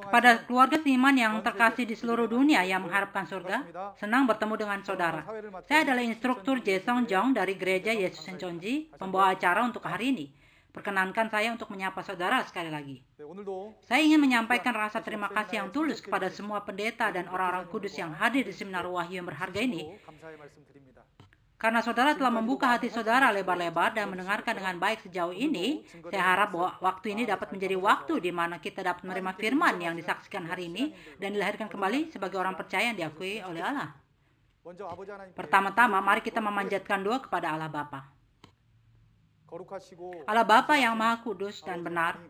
Kepada keluarga seiman yang terkasih di seluruh dunia yang mengharapkan surga, senang bertemu dengan saudara. Saya adalah instruktur Jae-sung Jung dari Gereja Yesus Senchonji, pembawa acara untuk hari ini. Perkenankan saya untuk menyapa saudara sekali lagi. Saya ingin menyampaikan rasa terima kasih yang tulus kepada semua pendeta dan orang-orang kudus yang hadir di seminar Wahyu yang berharga ini. Karena saudara telah membuka hati saudara lebar-lebar dan mendengarkan dengan baik sejauh ini, saya harap bahwa waktu ini dapat menjadi waktu di mana kita dapat menerima firman yang disaksikan hari ini dan dilahirkan kembali sebagai orang percaya yang diakui oleh Allah. Pertama-tama, mari kita memanjatkan doa kepada Allah Bapa. Allah Bapa yang Maha Kudus dan benar,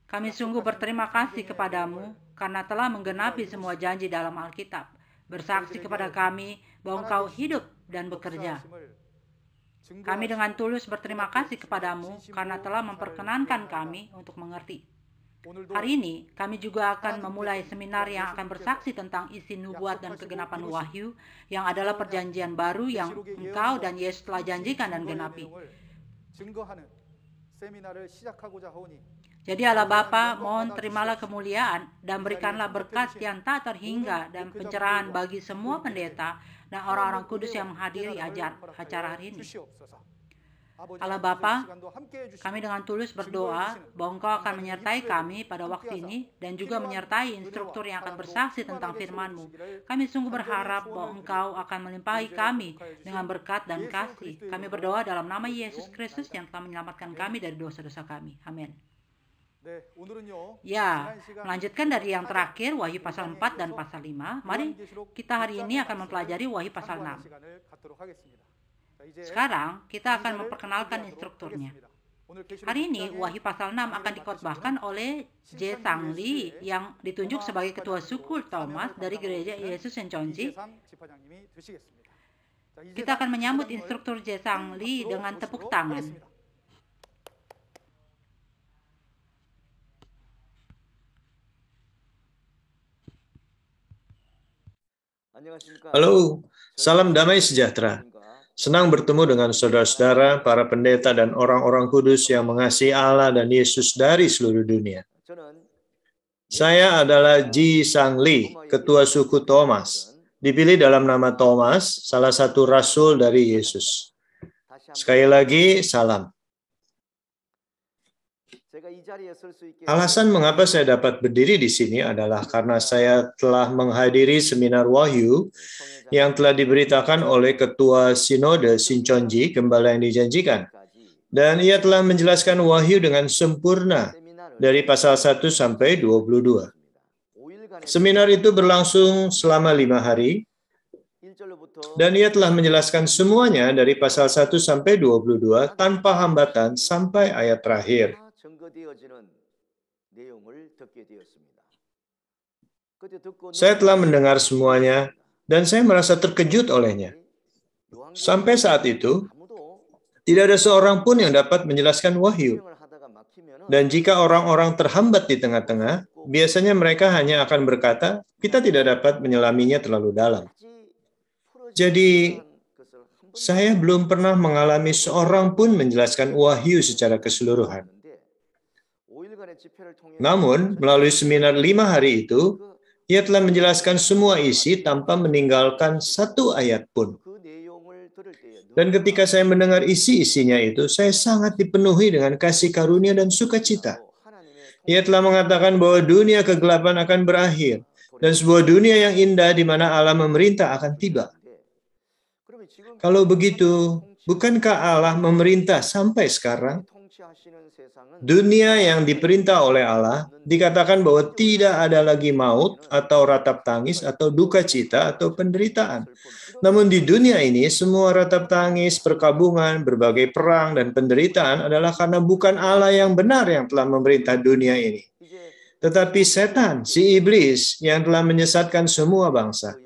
kami sungguh berterima kasih kepadamu karena telah menggenapi semua janji dalam Alkitab, bersaksi kepada kami bahwa Engkau hidup dan bekerja. Kami dengan tulus berterima kasih kepadamu karena telah memperkenankan kami untuk mengerti. Hari ini, kami juga akan memulai seminar yang akan bersaksi tentang isi nubuat dan kegenapan wahyu yang adalah perjanjian baru yang Engkau dan Yesus telah janjikan dan genapi. Jadi Allah Bapa, mohon terimalah kemuliaan dan berikanlah berkat yang tak terhingga dan pencerahan bagi semua pendeta dan orang-orang kudus yang menghadiri acara hari ini. Allah Bapa, kami dengan tulus berdoa bahwa Engkau akan menyertai kami pada waktu ini dan juga menyertai instruktur yang akan bersaksi tentang firman-Mu. Kami sungguh berharap bahwa Engkau akan melimpahi kami dengan berkat dan kasih. Kami berdoa dalam nama Yesus Kristus yang telah menyelamatkan kami dari dosa-dosa kami. Amin. Ya, melanjutkan dari yang terakhir, Wahyu pasal 4 dan pasal 5, mari kita hari ini akan mempelajari Wahyu pasal 6. Sekarang, kita akan memperkenalkan instrukturnya. Hari ini, Wahyu pasal 6 akan dikhotbahkan oleh Jae-sung Lee yang ditunjuk sebagai ketua suku Thomas dari Gereja Yesus Senchonji. Kita akan menyambut instruktur Jae-sung Lee dengan tepuk tangan. Halo, salam damai sejahtera. Senang bertemu dengan saudara-saudara, para pendeta dan orang-orang kudus yang mengasihi Allah dan Yesus dari seluruh dunia. Saya adalah Jae-sung Lee, ketua suku Thomas. Dipilih dalam nama Thomas, salah satu rasul dari Yesus. Sekali lagi, salam. Alasan mengapa saya dapat berdiri di sini adalah karena saya telah menghadiri seminar Wahyu yang telah diberitakan oleh Ketua Sinode Senchonji, gembala yang dijanjikan. Dan ia telah menjelaskan Wahyu dengan sempurna dari pasal 1 sampai 22. Seminar itu berlangsung selama 5 hari, dan ia telah menjelaskan semuanya dari pasal 1 sampai 22 tanpa hambatan sampai ayat terakhir. Saya telah mendengar semuanya dan saya merasa terkejut olehnya. Sampai saat itu, tidak ada seorang pun yang dapat menjelaskan wahyu. Dan jika orang-orang terhambat di tengah-tengah, biasanya mereka hanya akan berkata, kita tidak dapat menyelaminya terlalu dalam. Jadi, saya belum pernah mengalami seorang pun menjelaskan wahyu secara keseluruhan. Namun, melalui seminar 5 hari itu, ia telah menjelaskan semua isi tanpa meninggalkan satu ayat pun. Dan ketika saya mendengar isi-isinya itu, saya sangat dipenuhi dengan kasih karunia dan sukacita. Ia telah mengatakan bahwa dunia kegelapan akan berakhir, dan sebuah dunia yang indah di mana Allah memerintah akan tiba. Kalau begitu, bukankah Allah memerintah sampai sekarang? Dunia yang diperintah oleh Allah dikatakan bahwa tidak ada lagi maut atau ratap tangis atau duka cita atau penderitaan. Namun di dunia ini semua ratap tangis, perkabungan, berbagai perang dan penderitaan adalah karena bukan Allah yang benar yang telah memerintah dunia ini, tetapi setan, si iblis yang telah menyesatkan semua bangsa.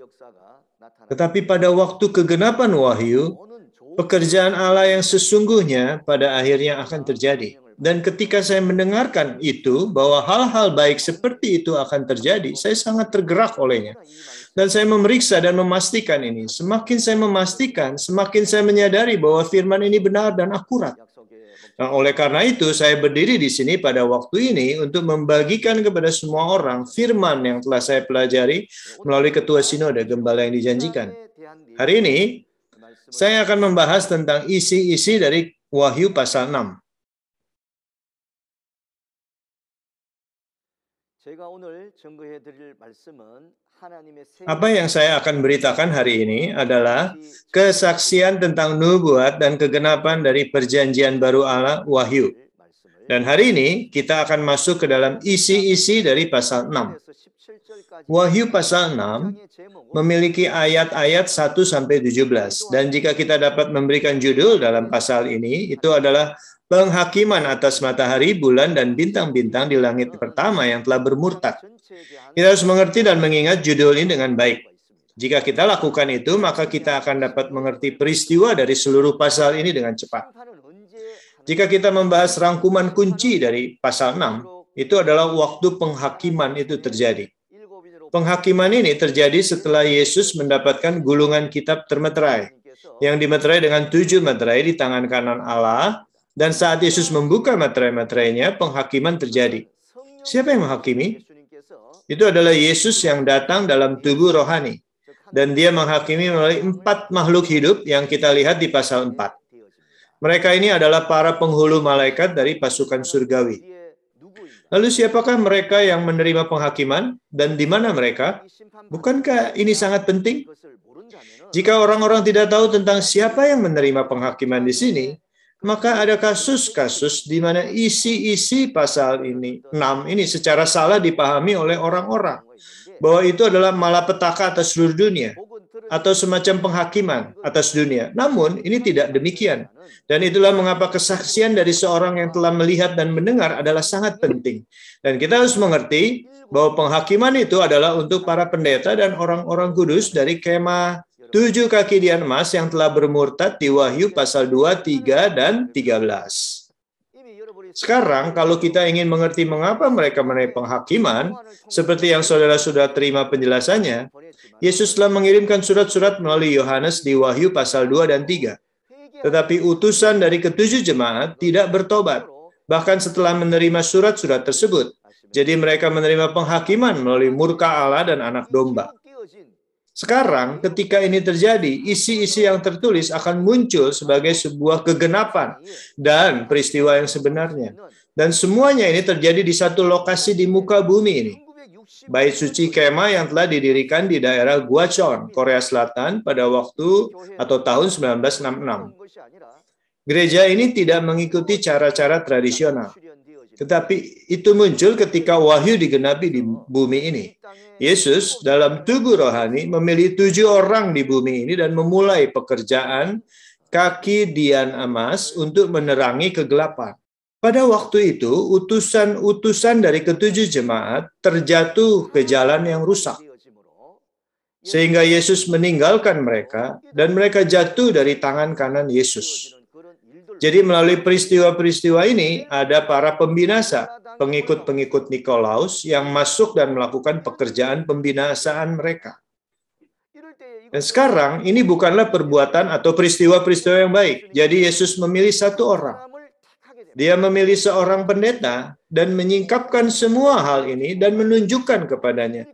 Tetapi pada waktu kegenapan wahyu, pekerjaan Allah yang sesungguhnya pada akhirnya akan terjadi. Dan ketika saya mendengarkan itu, bahwa hal-hal baik seperti itu akan terjadi, saya sangat tergerak olehnya. Dan saya memeriksa dan memastikan ini. Semakin saya memastikan, semakin saya menyadari bahwa firman ini benar dan akurat. Nah, oleh karena itu, saya berdiri di sini pada waktu ini untuk membagikan kepada semua orang firman yang telah saya pelajari melalui Ketua Sinode Gembala yang dijanjikan. Hari ini, saya akan membahas tentang isi-isi dari Wahyu pasal 6. Apa yang saya akan beritakan hari ini adalah kesaksian tentang nubuat dan kegenapan dari perjanjian baru Allah, Wahyu. Dan hari ini kita akan masuk ke dalam isi-isi dari pasal 6. Wahyu pasal 6 memiliki ayat-ayat 1-17. Dan jika kita dapat memberikan judul dalam pasal ini, itu adalah penghakiman atas matahari, bulan, dan bintang-bintang di langit pertama yang telah bermurtad. Kita harus mengerti dan mengingat judul ini dengan baik. Jika kita lakukan itu, maka kita akan dapat mengerti peristiwa dari seluruh pasal ini dengan cepat. Jika kita membahas rangkuman kunci dari pasal 6, itu adalah waktu penghakiman itu terjadi. Penghakiman ini terjadi setelah Yesus mendapatkan gulungan kitab termeterai, yang dimeterai dengan 7 meterai di tangan kanan Allah, dan saat Yesus membuka meterai-meterainya, penghakiman terjadi. Siapa yang menghakimi? Itu adalah Yesus yang datang dalam tubuh rohani. Dan dia menghakimi melalui 4 makhluk hidup yang kita lihat di pasal 4. Mereka ini adalah para penghulu malaikat dari pasukan surgawi. Lalu siapakah mereka yang menerima penghakiman dan di mana mereka? Bukankah ini sangat penting? Jika orang-orang tidak tahu tentang siapa yang menerima penghakiman di sini, maka ada kasus-kasus di mana isi-isi pasal ini, 6 ini secara salah dipahami oleh orang-orang. Bahwa itu adalah malapetaka atas seluruh dunia, atau semacam penghakiman atas dunia. Namun, ini tidak demikian. Dan itulah mengapa kesaksian dari seorang yang telah melihat dan mendengar adalah sangat penting. Dan kita harus mengerti bahwa penghakiman itu adalah untuk para pendeta dan orang-orang kudus dari kemah 7 kaki di emas yang telah bermurtad di Wahyu pasal 2, 3, dan 13. Sekarang, kalau kita ingin mengerti mengapa mereka menaik penghakiman, seperti yang saudara sudah terima penjelasannya, Yesus telah mengirimkan surat-surat melalui Yohanes di Wahyu pasal 2 dan 3. Tetapi utusan dari ke-7 jemaat tidak bertobat, bahkan setelah menerima surat-surat tersebut. Jadi mereka menerima penghakiman melalui murka Allah dan anak domba. Sekarang, ketika ini terjadi, isi-isi yang tertulis akan muncul sebagai sebuah kegenapan dan peristiwa yang sebenarnya. Dan semuanya ini terjadi di satu lokasi di muka bumi ini. Bait suci kemah yang telah didirikan di daerah Gwacheon, Korea Selatan pada waktu atau tahun 1966. Gereja ini tidak mengikuti cara-cara tradisional. Tetapi itu muncul ketika wahyu digenapi di bumi ini. Yesus dalam tubuh rohani memilih 7 orang di bumi ini dan memulai pekerjaan kaki dian emas untuk menerangi kegelapan. Pada waktu itu, utusan-utusan dari ke-7 jemaat terjatuh ke jalan yang rusak. Sehingga Yesus meninggalkan mereka dan mereka jatuh dari tangan kanan Yesus. Jadi melalui peristiwa-peristiwa ini ada para pembinasa, pengikut-pengikut Nikolaus yang masuk dan melakukan pekerjaan pembinasaan mereka. Dan sekarang ini bukanlah perbuatan atau peristiwa-peristiwa yang baik. Jadi Yesus memilih 1 orang. Dia memilih seorang pendeta dan menyingkapkan semua hal ini dan menunjukkan kepadanya.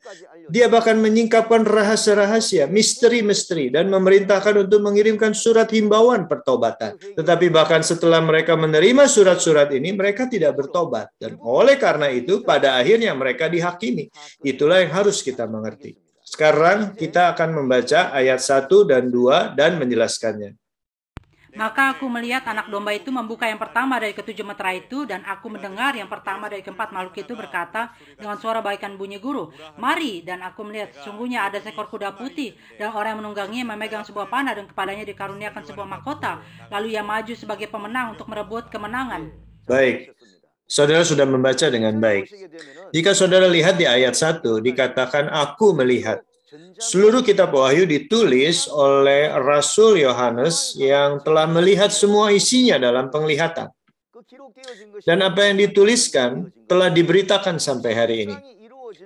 Dia bahkan menyingkapkan rahasia-rahasia, misteri-misteri, dan memerintahkan untuk mengirimkan surat himbauan pertobatan. Tetapi bahkan setelah mereka menerima surat-surat ini, mereka tidak bertobat. Dan oleh karena itu, pada akhirnya mereka dihakimi. Itulah yang harus kita mengerti. Sekarang kita akan membaca ayat 1 dan 2 dan menjelaskannya. Maka aku melihat anak domba itu membuka yang pertama dari ke-7 meterai itu, dan aku mendengar yang pertama dari ke-4 makhluk itu berkata dengan suara bagaikan bunyi guru, "Mari!" Dan aku melihat sesungguhnya ada seekor kuda putih, dan orang yang menungganginya memegang sebuah panah, dan kepadanya dikaruniakan sebuah mahkota. Lalu ia maju sebagai pemenang untuk merebut kemenangan. Baik, saudara sudah membaca dengan baik. Jika saudara lihat di ayat 1, dikatakan aku melihat. Seluruh kitab Wahyu ditulis oleh Rasul Yohanes yang telah melihat semua isinya dalam penglihatan. Dan apa yang dituliskan telah diberitakan sampai hari ini.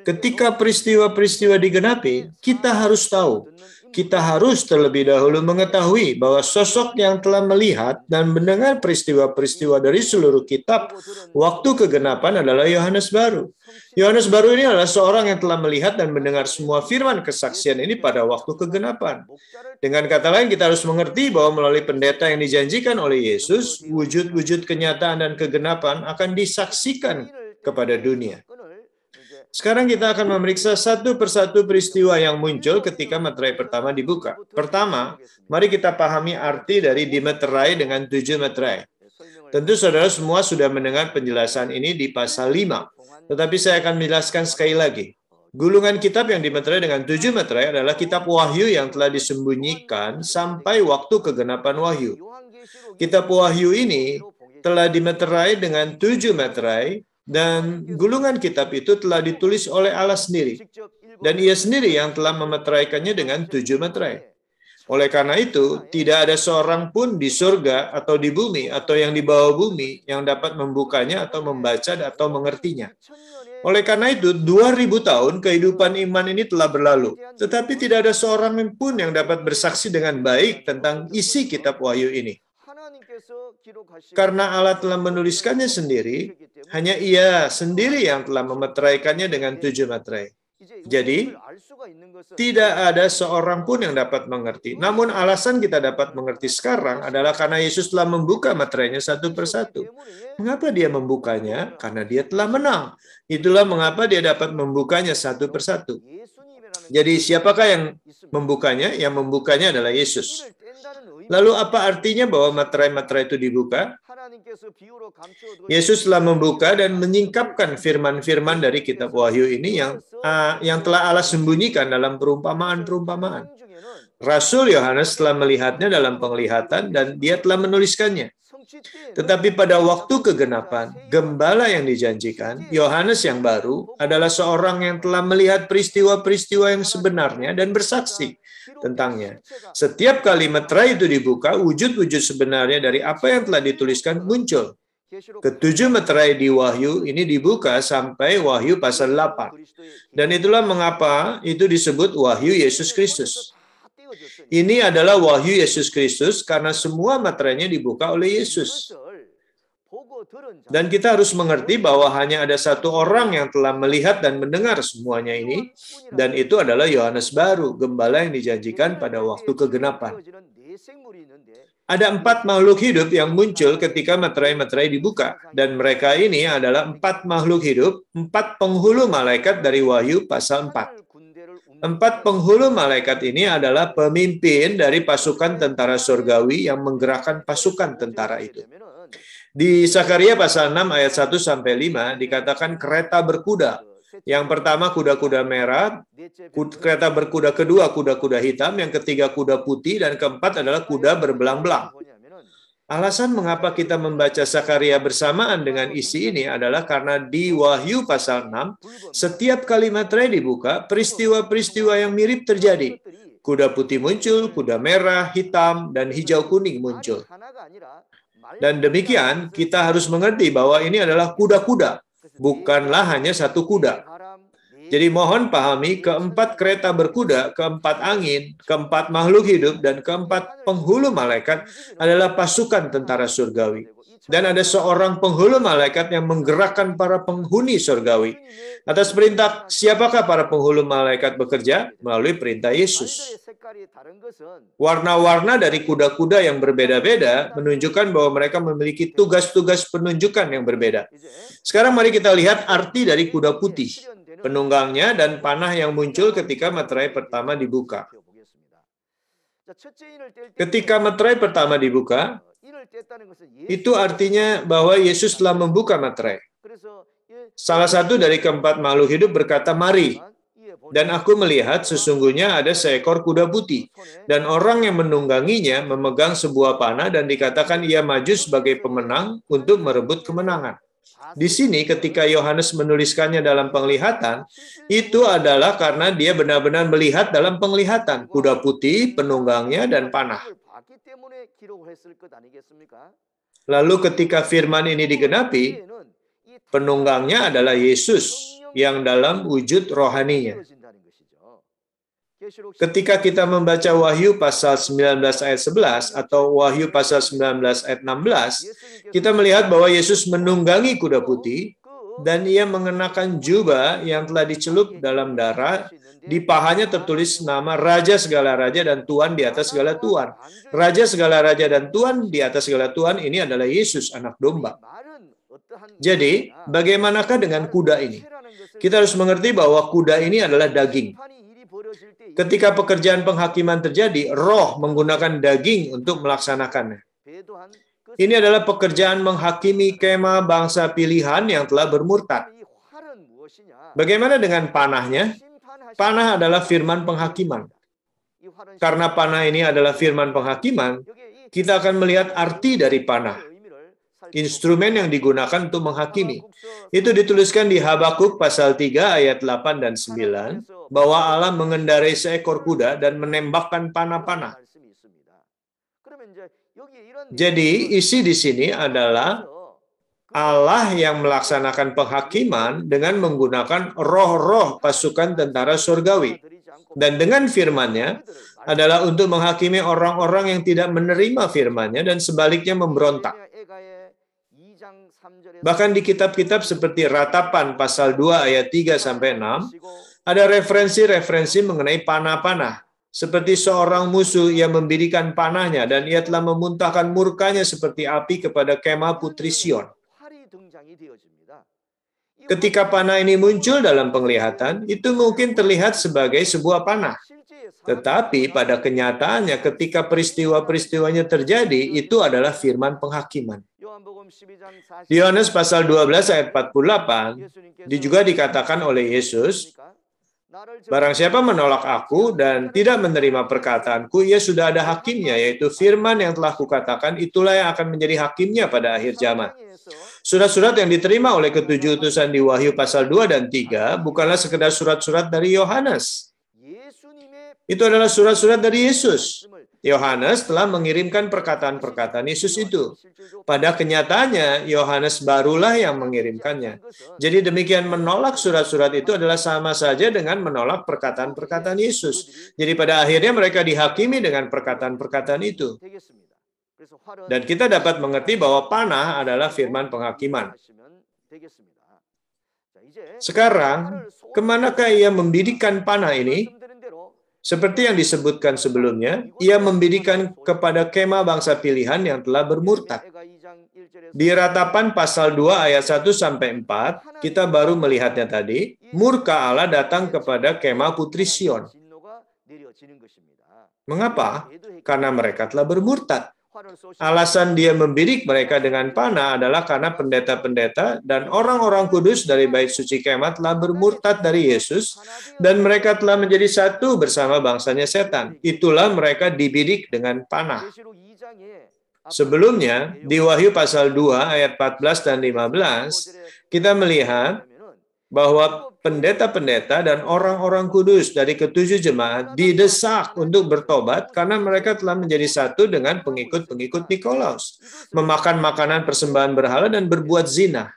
Ketika peristiwa-peristiwa digenapi, kita harus tahu kita harus terlebih dahulu mengetahui bahwa sosok yang telah melihat dan mendengar peristiwa-peristiwa dari seluruh kitab waktu kegenapan adalah Yohanes Baru. Yohanes Baru ini adalah seorang yang telah melihat dan mendengar semua firman kesaksian ini pada waktu kegenapan. Dengan kata lain, kita harus mengerti bahwa melalui pendeta yang dijanjikan oleh Yesus, wujud-wujud kenyataan dan kegenapan akan disaksikan kepada dunia. Sekarang kita akan memeriksa satu persatu peristiwa yang muncul ketika meterai pertama dibuka. Pertama, mari kita pahami arti dari dimeterai dengan 7 meterai. Tentu saudara semua sudah mendengar penjelasan ini di pasal 5. Tetapi saya akan menjelaskan sekali lagi. Gulungan kitab yang dimeterai dengan 7 meterai adalah kitab Wahyu yang telah disembunyikan sampai waktu kegenapan Wahyu. Kitab Wahyu ini telah dimeterai dengan 7 meterai, dan gulungan kitab itu telah ditulis oleh Allah sendiri. Dan ia sendiri yang telah memeteraikannya dengan 7 meterai. Oleh karena itu, tidak ada seorang pun di surga atau di bumi atau yang di bawah bumi yang dapat membukanya atau membaca atau mengertinya. Oleh karena itu, 2000 tahun kehidupan iman ini telah berlalu. Tetapi tidak ada seorang pun yang dapat bersaksi dengan baik tentang isi kitab Wahyu ini. Karena Allah telah menuliskannya sendiri, hanya Ia sendiri yang telah memeteraikannya dengan 7 meterai. Jadi, tidak ada seorang pun yang dapat mengerti. Namun alasan kita dapat mengerti sekarang adalah karena Yesus telah membuka meterainya satu persatu. Mengapa Dia membukanya? Karena Dia telah menang. Itulah mengapa Dia dapat membukanya satu persatu. Jadi, siapakah yang membukanya? Yang membukanya adalah Yesus. Lalu apa artinya bahwa meterai-meterai itu dibuka? Yesus telah membuka dan menyingkapkan firman-firman dari kitab Wahyu ini yang telah Allah sembunyikan dalam perumpamaan-perumpamaan. Rasul Yohanes telah melihatnya dalam penglihatan dan dia telah menuliskannya. Tetapi pada waktu kegenapan, gembala yang dijanjikan, Yohanes yang baru, adalah seorang yang telah melihat peristiwa-peristiwa yang sebenarnya dan bersaksi tentangnya. Setiap kali meterai itu dibuka, wujud-wujud sebenarnya dari apa yang telah dituliskan muncul. Ketujuh meterai di Wahyu ini dibuka sampai Wahyu pasal 8. Dan itulah mengapa itu disebut Wahyu Yesus Kristus. Ini adalah Wahyu Yesus Kristus karena semua meterainya dibuka oleh Yesus. Dan kita harus mengerti bahwa hanya ada satu orang yang telah melihat dan mendengar semuanya ini, dan itu adalah Yohanes Baru, gembala yang dijanjikan pada waktu kegenapan. Ada 4 makhluk hidup yang muncul ketika meterai-meterai dibuka, dan mereka ini adalah 4 makhluk hidup, 4 penghulu malaikat dari Wahyu pasal 4. 4 penghulu malaikat ini adalah pemimpin dari pasukan tentara surgawi yang menggerakkan pasukan tentara itu. Di Sakaria pasal 6 ayat 1-5 dikatakan kereta berkuda. Yang pertama kuda-kuda merah, kereta berkuda kedua kuda-kuda hitam, yang ketiga kuda putih, dan keempat adalah kuda berbelang-belang. Alasan mengapa kita membaca Sakaria bersamaan dengan isi ini adalah karena di Wahyu pasal 6, setiap kali meterai dibuka, peristiwa-peristiwa yang mirip terjadi. Kuda putih muncul, kuda merah, hitam, dan hijau kuning muncul. Dan demikian, kita harus mengerti bahwa ini adalah kuda-kuda, bukanlah hanya satu kuda. Jadi mohon pahami, keempat kereta berkuda, keempat angin, keempat makhluk hidup, dan keempat penghulu malaikat adalah pasukan tentara surgawi. Dan ada seorang penghulu malaikat yang menggerakkan para penghuni surgawi. Atas perintah siapakah para penghulu malaikat bekerja? Melalui perintah Yesus. Warna-warna dari kuda-kuda yang berbeda-beda menunjukkan bahwa mereka memiliki tugas-tugas penunjukan yang berbeda. Sekarang mari kita lihat arti dari kuda putih, penunggangnya, dan panah yang muncul ketika meterai pertama dibuka. Ketika meterai pertama dibuka, itu artinya bahwa Yesus telah membuka meterai. Salah satu dari keempat makhluk hidup berkata, "Mari." Dan aku melihat sesungguhnya ada seekor kuda putih, dan orang yang menungganginya memegang sebuah panah, dan dikatakan ia maju sebagai pemenang untuk merebut kemenangan. Di sini ketika Yohanes menuliskannya dalam penglihatan, itu adalah karena dia benar-benar melihat dalam penglihatan kuda putih, penunggangnya, dan panah. Lalu ketika firman ini digenapi, penunggangnya adalah Yesus yang dalam wujud rohaninya. Ketika kita membaca Wahyu pasal 19 ayat 11 atau Wahyu pasal 19 ayat 16, kita melihat bahwa Yesus menunggangi kuda putih dan ia mengenakan jubah yang telah dicelup dalam darah. Di pahanya tertulis nama Raja segala Raja dan Tuan di atas segala Tuan. Raja segala Raja dan Tuan di atas segala Tuan ini adalah Yesus, anak domba. Jadi, bagaimanakah dengan kuda ini? Kita harus mengerti bahwa kuda ini adalah daging. Ketika pekerjaan penghakiman terjadi, roh menggunakan daging untuk melaksanakannya. Ini adalah pekerjaan menghakimi kemah bangsa pilihan yang telah bermurtad. Bagaimana dengan panahnya? Panah adalah firman penghakiman. Karena panah ini adalah firman penghakiman, kita akan melihat arti dari panah. Instrumen yang digunakan untuk menghakimi. Itu dituliskan di Habakuk pasal 3 ayat 8 dan 9, bahwa Allah mengendarai seekor kuda dan menembakkan panah-panah. Jadi, isi di sini adalah Allah yang melaksanakan penghakiman dengan menggunakan roh-roh pasukan tentara surgawi. Dan dengan firman-Nya adalah untuk menghakimi orang-orang yang tidak menerima firman-Nya dan sebaliknya memberontak. Bahkan di kitab-kitab seperti Ratapan pasal 2 ayat 3-6, ada referensi-referensi mengenai panah-panah. Seperti seorang musuh yang membidikan panahnya dan ia telah memuntahkan murkanya seperti api kepada kemah Putri Sion. Ketika panah ini muncul dalam penglihatan, itu mungkin terlihat sebagai sebuah panah. Tetapi pada kenyataannya ketika peristiwa-peristiwanya terjadi, itu adalah firman penghakiman. Di Yohanes pasal 12 ayat 48, juga dikatakan oleh Yesus, barang siapa menolak aku dan tidak menerima perkataanku, ia sudah ada hakimnya, yaitu firman yang telah kukatakan, itulah yang akan menjadi hakimnya pada akhir zaman. Surat-surat yang diterima oleh ketujuh utusan di Wahyu pasal 2 dan 3 bukanlah sekedar surat-surat dari Yohanes. Itu adalah surat-surat dari Yesus. Yohanes telah mengirimkan perkataan-perkataan Yesus itu. Pada kenyataannya, Yohanes barulah yang mengirimkannya. Jadi demikian menolak surat-surat itu adalah sama saja dengan menolak perkataan-perkataan Yesus. Jadi pada akhirnya mereka dihakimi dengan perkataan-perkataan itu. Dan kita dapat mengerti bahwa panah adalah firman penghakiman. Sekarang, kemanakah ia membidikkan panah ini? Seperti yang disebutkan sebelumnya, ia membidikkan kepada kemah bangsa pilihan yang telah bermurtad. Di Ratapan pasal 2 ayat 1-4, kita baru melihatnya tadi, murka Allah datang kepada kemah Putri Sion. Mengapa? Karena mereka telah bermurtad. Alasan dia membidik mereka dengan panah adalah karena pendeta-pendeta dan orang-orang kudus dari bait suci kemah telah bermurtad dari Yesus dan mereka telah menjadi satu bersama bangsanya setan. Itulah mereka dibidik dengan panah. Sebelumnya, di Wahyu pasal 2 ayat 14 dan 15, kita melihat bahwa pendeta-pendeta dan orang-orang kudus dari ketujuh jemaat didesak untuk bertobat karena mereka telah menjadi satu dengan pengikut-pengikut Nikolaus, memakan makanan persembahan berhala dan berbuat zina.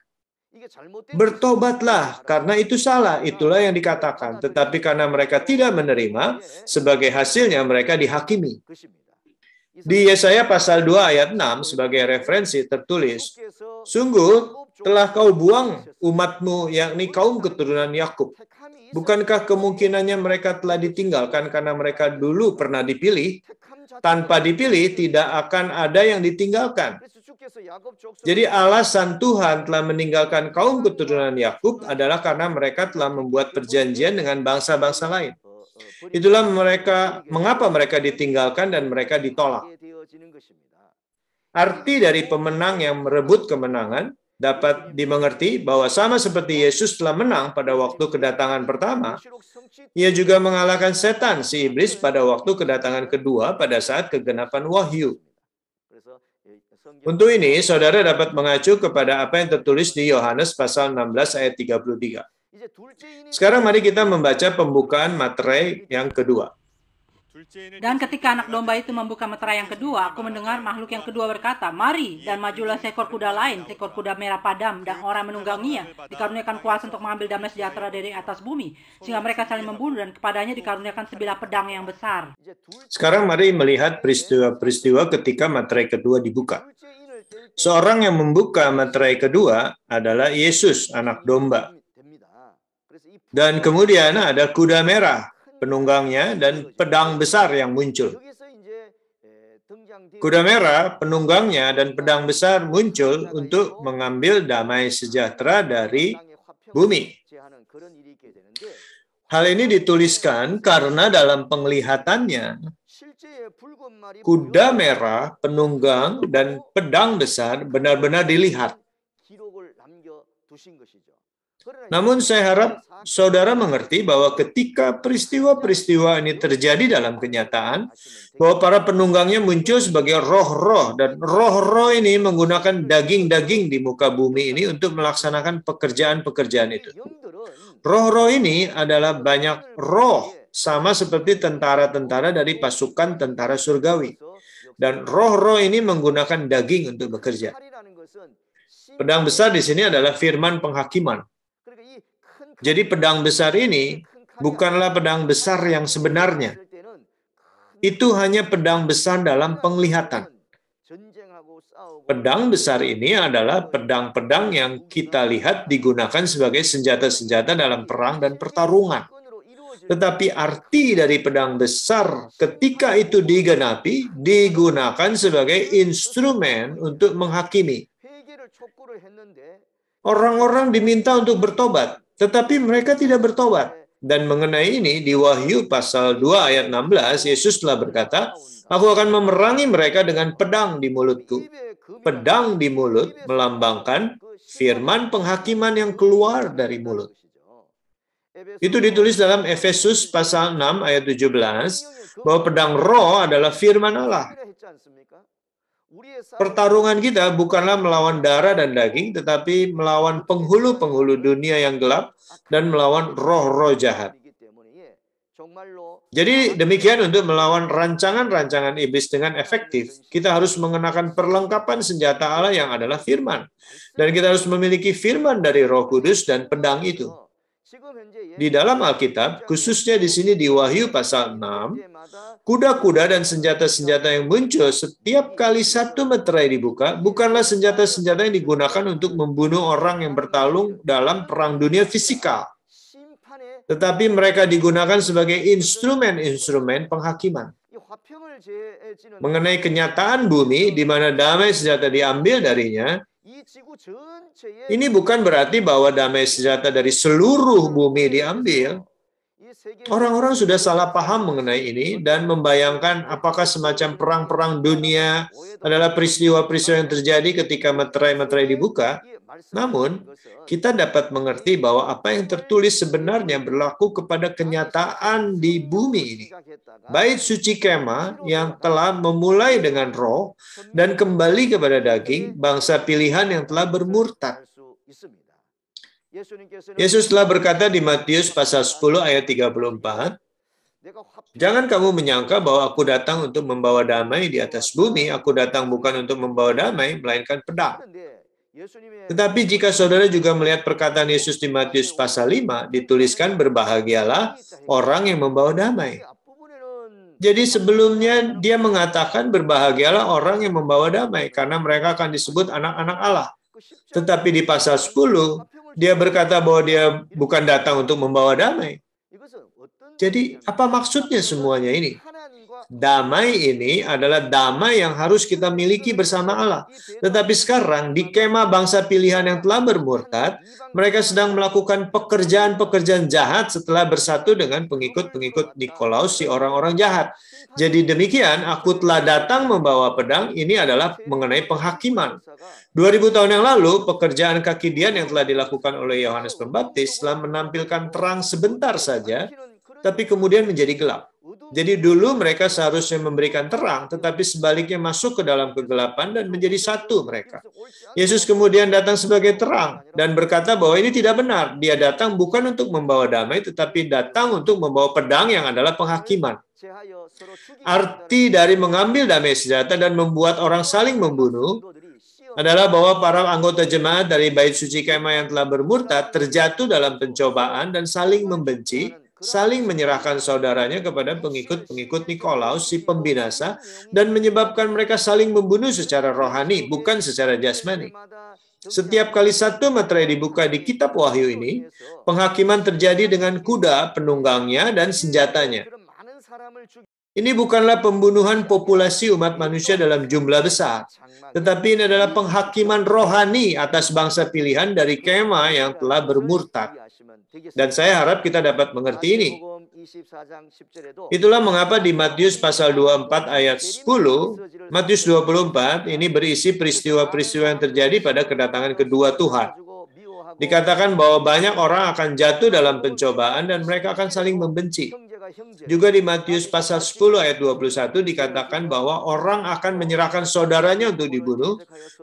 Bertobatlah, karena itu salah, itulah yang dikatakan. Tetapi karena mereka tidak menerima, sebagai hasilnya mereka dihakimi. Di Yesaya pasal 2 ayat 6 sebagai referensi tertulis, sungguh telah kau buang umatmu, yakni kaum keturunan Yakub. Bukankah kemungkinannya mereka telah ditinggalkan karena mereka dulu pernah dipilih? Tanpa dipilih, tidak akan ada yang ditinggalkan. Jadi alasan Tuhan telah meninggalkan kaum keturunan Yakub adalah karena mereka telah membuat perjanjian dengan bangsa-bangsa lain. Itulah mengapa mereka ditinggalkan dan mereka ditolak. Arti dari pemenang yang merebut kemenangan dapat dimengerti bahwa sama seperti Yesus telah menang pada waktu kedatangan pertama, ia juga mengalahkan setan si iblis pada waktu kedatangan kedua pada saat kegenapan wahyu. Untuk ini, saudara dapat mengacu kepada apa yang tertulis di Yohanes pasal 16 ayat 33. Sekarang mari kita membaca pembukaan materai yang kedua. Dan ketika anak domba itu membuka meterai yang kedua, aku mendengar makhluk yang kedua berkata, "Mari, dan majulah seekor kuda lain, seekor kuda merah padam, dan orang menungganginya dikaruniakan kuasa untuk mengambil damai sejahtera dari atas bumi, sehingga mereka saling membunuh, dan kepadanya dikaruniakan sebilah pedang yang besar." Sekarang mari melihat peristiwa-peristiwa ketika meterai kedua dibuka. Seorang yang membuka meterai kedua adalah Yesus, anak domba. Dan kemudian ada kuda merah, penunggangnya, dan pedang besar yang muncul. Kuda merah, penunggangnya, dan pedang besar muncul untuk mengambil damai sejahtera dari bumi. Hal ini dituliskan karena dalam penglihatannya, kuda merah, penunggang, dan pedang besar benar-benar dilihat. Namun saya harap saudara mengerti bahwa ketika peristiwa-peristiwa ini terjadi dalam kenyataan, bahwa para penunggangnya muncul sebagai roh-roh, dan roh-roh ini menggunakan daging-daging di muka bumi ini untuk melaksanakan pekerjaan-pekerjaan itu. Roh-roh ini adalah banyak roh, sama seperti tentara-tentara dari pasukan tentara surgawi. Dan roh-roh ini menggunakan daging untuk bekerja. Pedang besar di sini adalah firman penghakiman. Jadi pedang besar ini bukanlah pedang besar yang sebenarnya. Itu hanya pedang besar dalam penglihatan. Pedang besar ini adalah pedang-pedang yang kita lihat digunakan sebagai senjata-senjata dalam perang dan pertarungan. Tetapi arti dari pedang besar ketika itu digenapi, digunakan sebagai instrumen untuk menghakimi. Orang-orang diminta untuk bertobat, tetapi mereka tidak bertobat. Dan mengenai ini, di Wahyu pasal 2 ayat 16, Yesus telah berkata, "Aku akan memerangi mereka dengan pedang di mulutku." Pedang di mulut melambangkan firman penghakiman yang keluar dari mulut. Itu ditulis dalam Efesus pasal 6 ayat 17, bahwa pedang roh adalah firman Allah. Pertarungan kita bukanlah melawan darah dan daging, tetapi melawan penghulu-penghulu dunia yang gelap dan melawan roh-roh jahat. Jadi demikian, untuk melawan rancangan-rancangan iblis dengan efektif, kita harus mengenakan perlengkapan senjata Allah yang adalah firman. Dan kita harus memiliki firman dari Roh Kudus dan pedang itu. Di dalam Alkitab, khususnya di sini di Wahyu pasal 6, kuda-kuda dan senjata-senjata yang muncul setiap kali satu meterai dibuka bukanlah senjata-senjata yang digunakan untuk membunuh orang yang bertarung dalam perang dunia fisikal, tetapi mereka digunakan sebagai instrumen-instrumen penghakiman. Mengenai kenyataan bumi di mana damai sejahtera diambil darinya, ini bukan berarti bahwa damai sejahtera dari seluruh bumi diambil. Orang-orang sudah salah paham mengenai ini dan membayangkan apakah semacam perang-perang dunia adalah peristiwa-peristiwa yang terjadi ketika meterai-meterai dibuka. Namun, kita dapat mengerti bahwa apa yang tertulis sebenarnya berlaku kepada kenyataan di bumi ini. Bait suci kemah yang telah memulai dengan roh dan kembali kepada daging, bangsa pilihan yang telah bermurtad. Yesus telah berkata di Matius pasal 10 ayat 34, "Jangan kamu menyangka bahwa aku datang untuk membawa damai di atas bumi. Aku datang bukan untuk membawa damai, melainkan pedang." Tetapi jika saudara juga melihat perkataan Yesus di Matius pasal 5, dituliskan, "Berbahagialah orang yang membawa damai." Jadi sebelumnya dia mengatakan berbahagialah orang yang membawa damai, karena mereka akan disebut anak-anak Allah. Tetapi di pasal 10, dia berkata bahwa dia bukan datang untuk membawa damai. Jadi apa maksudnya semuanya ini? Damai ini adalah damai yang harus kita miliki bersama Allah. Tetapi sekarang di kemah bangsa pilihan yang telah bermurtad, mereka sedang melakukan pekerjaan-pekerjaan jahat setelah bersatu dengan pengikut-pengikut Nikolaus, si orang-orang jahat. Jadi demikian, aku telah datang membawa pedang, ini adalah mengenai penghakiman. 2000 tahun yang lalu, pekerjaan kaki Dian yang telah dilakukan oleh Yohanes Pembaptis telah menampilkan terang sebentar saja, tapi kemudian menjadi gelap. Jadi dulu mereka seharusnya memberikan terang, tetapi sebaliknya masuk ke dalam kegelapan dan menjadi satu mereka. Yesus kemudian datang sebagai terang dan berkata bahwa ini tidak benar. Dia datang bukan untuk membawa damai, tetapi datang untuk membawa pedang yang adalah penghakiman. Arti dari mengambil damai sejahtera dan membuat orang saling membunuh adalah bahwa para anggota jemaat dari bait suci kemah yang telah bermurtad terjatuh dalam pencobaan dan saling membenci, saling menyerahkan saudaranya kepada pengikut-pengikut Nikolaus, si pembinasa, dan menyebabkan mereka saling membunuh secara rohani, bukan secara jasmani. Setiap kali satu materai dibuka di kitab Wahyu ini, penghakiman terjadi dengan kuda, penunggangnya, dan senjatanya. Ini bukanlah pembunuhan populasi umat manusia dalam jumlah besar, tetapi ini adalah penghakiman rohani atas bangsa pilihan dari kemah yang telah bermurtad. Dan saya harap kita dapat mengerti ini. Itulah mengapa di Matius pasal 24 ayat 10, Matius 24 ini berisi peristiwa-peristiwa yang terjadi pada kedatangan kedua Tuhan. Dikatakan bahwa banyak orang akan jatuh dalam pencobaan dan mereka akan saling membenci. Juga di Matius pasal 10 ayat 21 dikatakan bahwa orang akan menyerahkan saudaranya untuk dibunuh,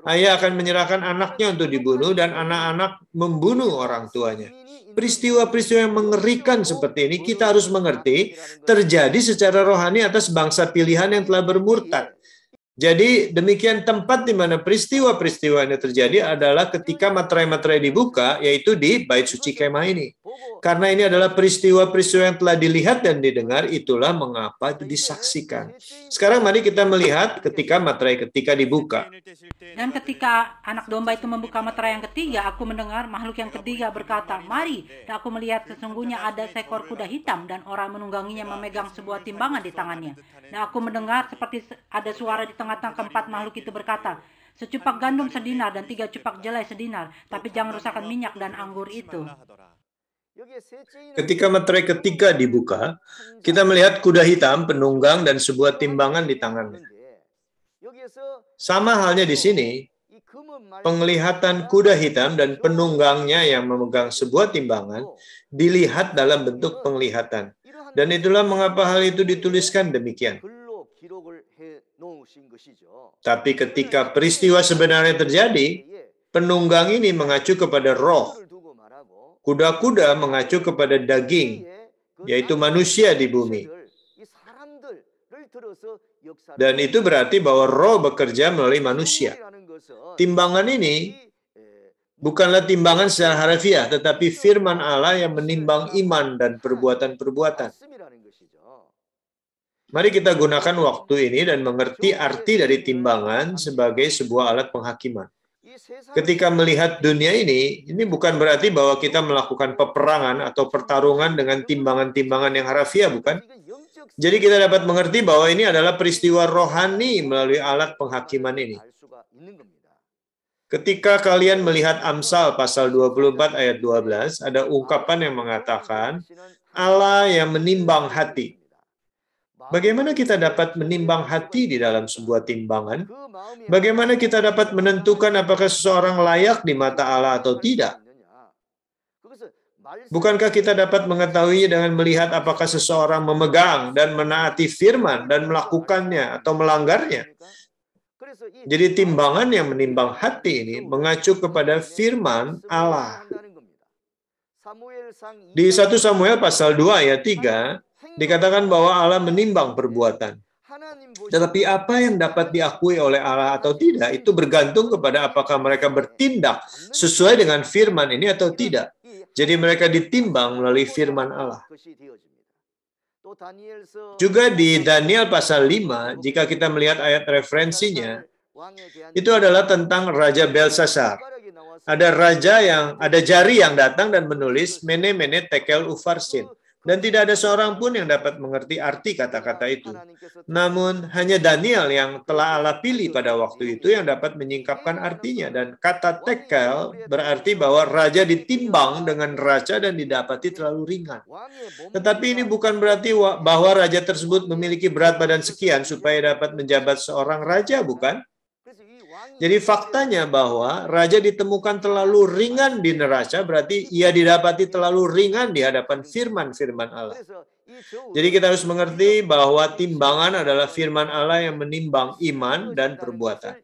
ayah akan menyerahkan anaknya untuk dibunuh, dan anak-anak membunuh orang tuanya. Peristiwa-peristiwa yang mengerikan seperti ini kita harus mengerti terjadi secara rohani atas bangsa pilihan yang telah bermurtad. Jadi demikian tempat di mana peristiwa-peristiwa ini terjadi adalah ketika materai-materai dibuka, yaitu di bait suci kemah ini. Karena ini adalah peristiwa-peristiwa yang telah dilihat dan didengar, itulah mengapa itu disaksikan. Sekarang mari kita melihat ketika materai ketika dibuka. Dan ketika anak domba itu membuka materai yang ketiga, aku mendengar makhluk yang ketiga berkata, "Mari." Dan aku melihat sesungguhnya ada seekor kuda hitam dan orang menungganginya memegang sebuah timbangan di tangannya. Dan aku mendengar seperti ada suara di tengah-tengah keempat makhluk itu berkata, "Secupak gandum sedinar dan 3 cupak jelai sedinar, tapi jangan rusakkan minyak dan anggur itu." Ketika materai ketiga dibuka, kita melihat kuda hitam, penunggang, dan sebuah timbangan di tangannya. Sama halnya di sini, penglihatan kuda hitam dan penunggangnya yang memegang sebuah timbangan dilihat dalam bentuk penglihatan. Dan itulah mengapa hal itu dituliskan demikian. Tapi ketika peristiwa sebenarnya terjadi, penunggang ini mengacu kepada roh. Kuda-kuda mengacu kepada daging, yaitu manusia di bumi. Dan itu berarti bahwa roh bekerja melalui manusia. Timbangan ini bukanlah timbangan secara harfiah, tetapi firman Allah yang menimbang iman dan perbuatan-perbuatan. Mari kita gunakan waktu ini dan mengerti arti dari timbangan sebagai sebuah alat penghakiman. Ketika melihat dunia ini bukan berarti bahwa kita melakukan peperangan atau pertarungan dengan timbangan-timbangan yang harfiah, bukan? Jadi kita dapat mengerti bahwa ini adalah peristiwa rohani melalui alat penghakiman ini. Ketika kalian melihat Amsal pasal 24 ayat 12, ada ungkapan yang mengatakan, Allah yang menimbang hati. Bagaimana kita dapat menimbang hati di dalam sebuah timbangan? Bagaimana kita dapat menentukan apakah seseorang layak di mata Allah atau tidak? Bukankah kita dapat mengetahuinya dengan melihat apakah seseorang memegang dan menaati firman dan melakukannya atau melanggarnya? Jadi timbangan yang menimbang hati ini mengacu kepada firman Allah. Di 1 Samuel pasal 2 ayat 3, dikatakan bahwa Allah menimbang perbuatan. Tetapi apa yang dapat diakui oleh Allah atau tidak, itu bergantung kepada apakah mereka bertindak sesuai dengan firman ini atau tidak. Jadi mereka ditimbang melalui firman Allah. Juga di Daniel pasal 5, jika kita melihat ayat referensinya, itu adalah tentang Raja Belsasar. Ada jari yang datang dan menulis Mene Mene Tekel Ufarsin. Dan tidak ada seorang pun yang dapat mengerti arti kata-kata itu. Namun hanya Daniel yang telah Allah pilih pada waktu itu yang dapat menyingkapkan artinya. Dan kata tekel berarti bahwa raja ditimbang dengan raja dan didapati terlalu ringan. Tetapi ini bukan berarti bahwa raja tersebut memiliki berat badan sekian supaya dapat menjabat seorang raja, bukan? Jadi faktanya bahwa raja ditemukan terlalu ringan di neraca, berarti ia didapati terlalu ringan di hadapan firman-firman Allah. Jadi kita harus mengerti bahwa timbangan adalah firman Allah yang menimbang iman dan perbuatan.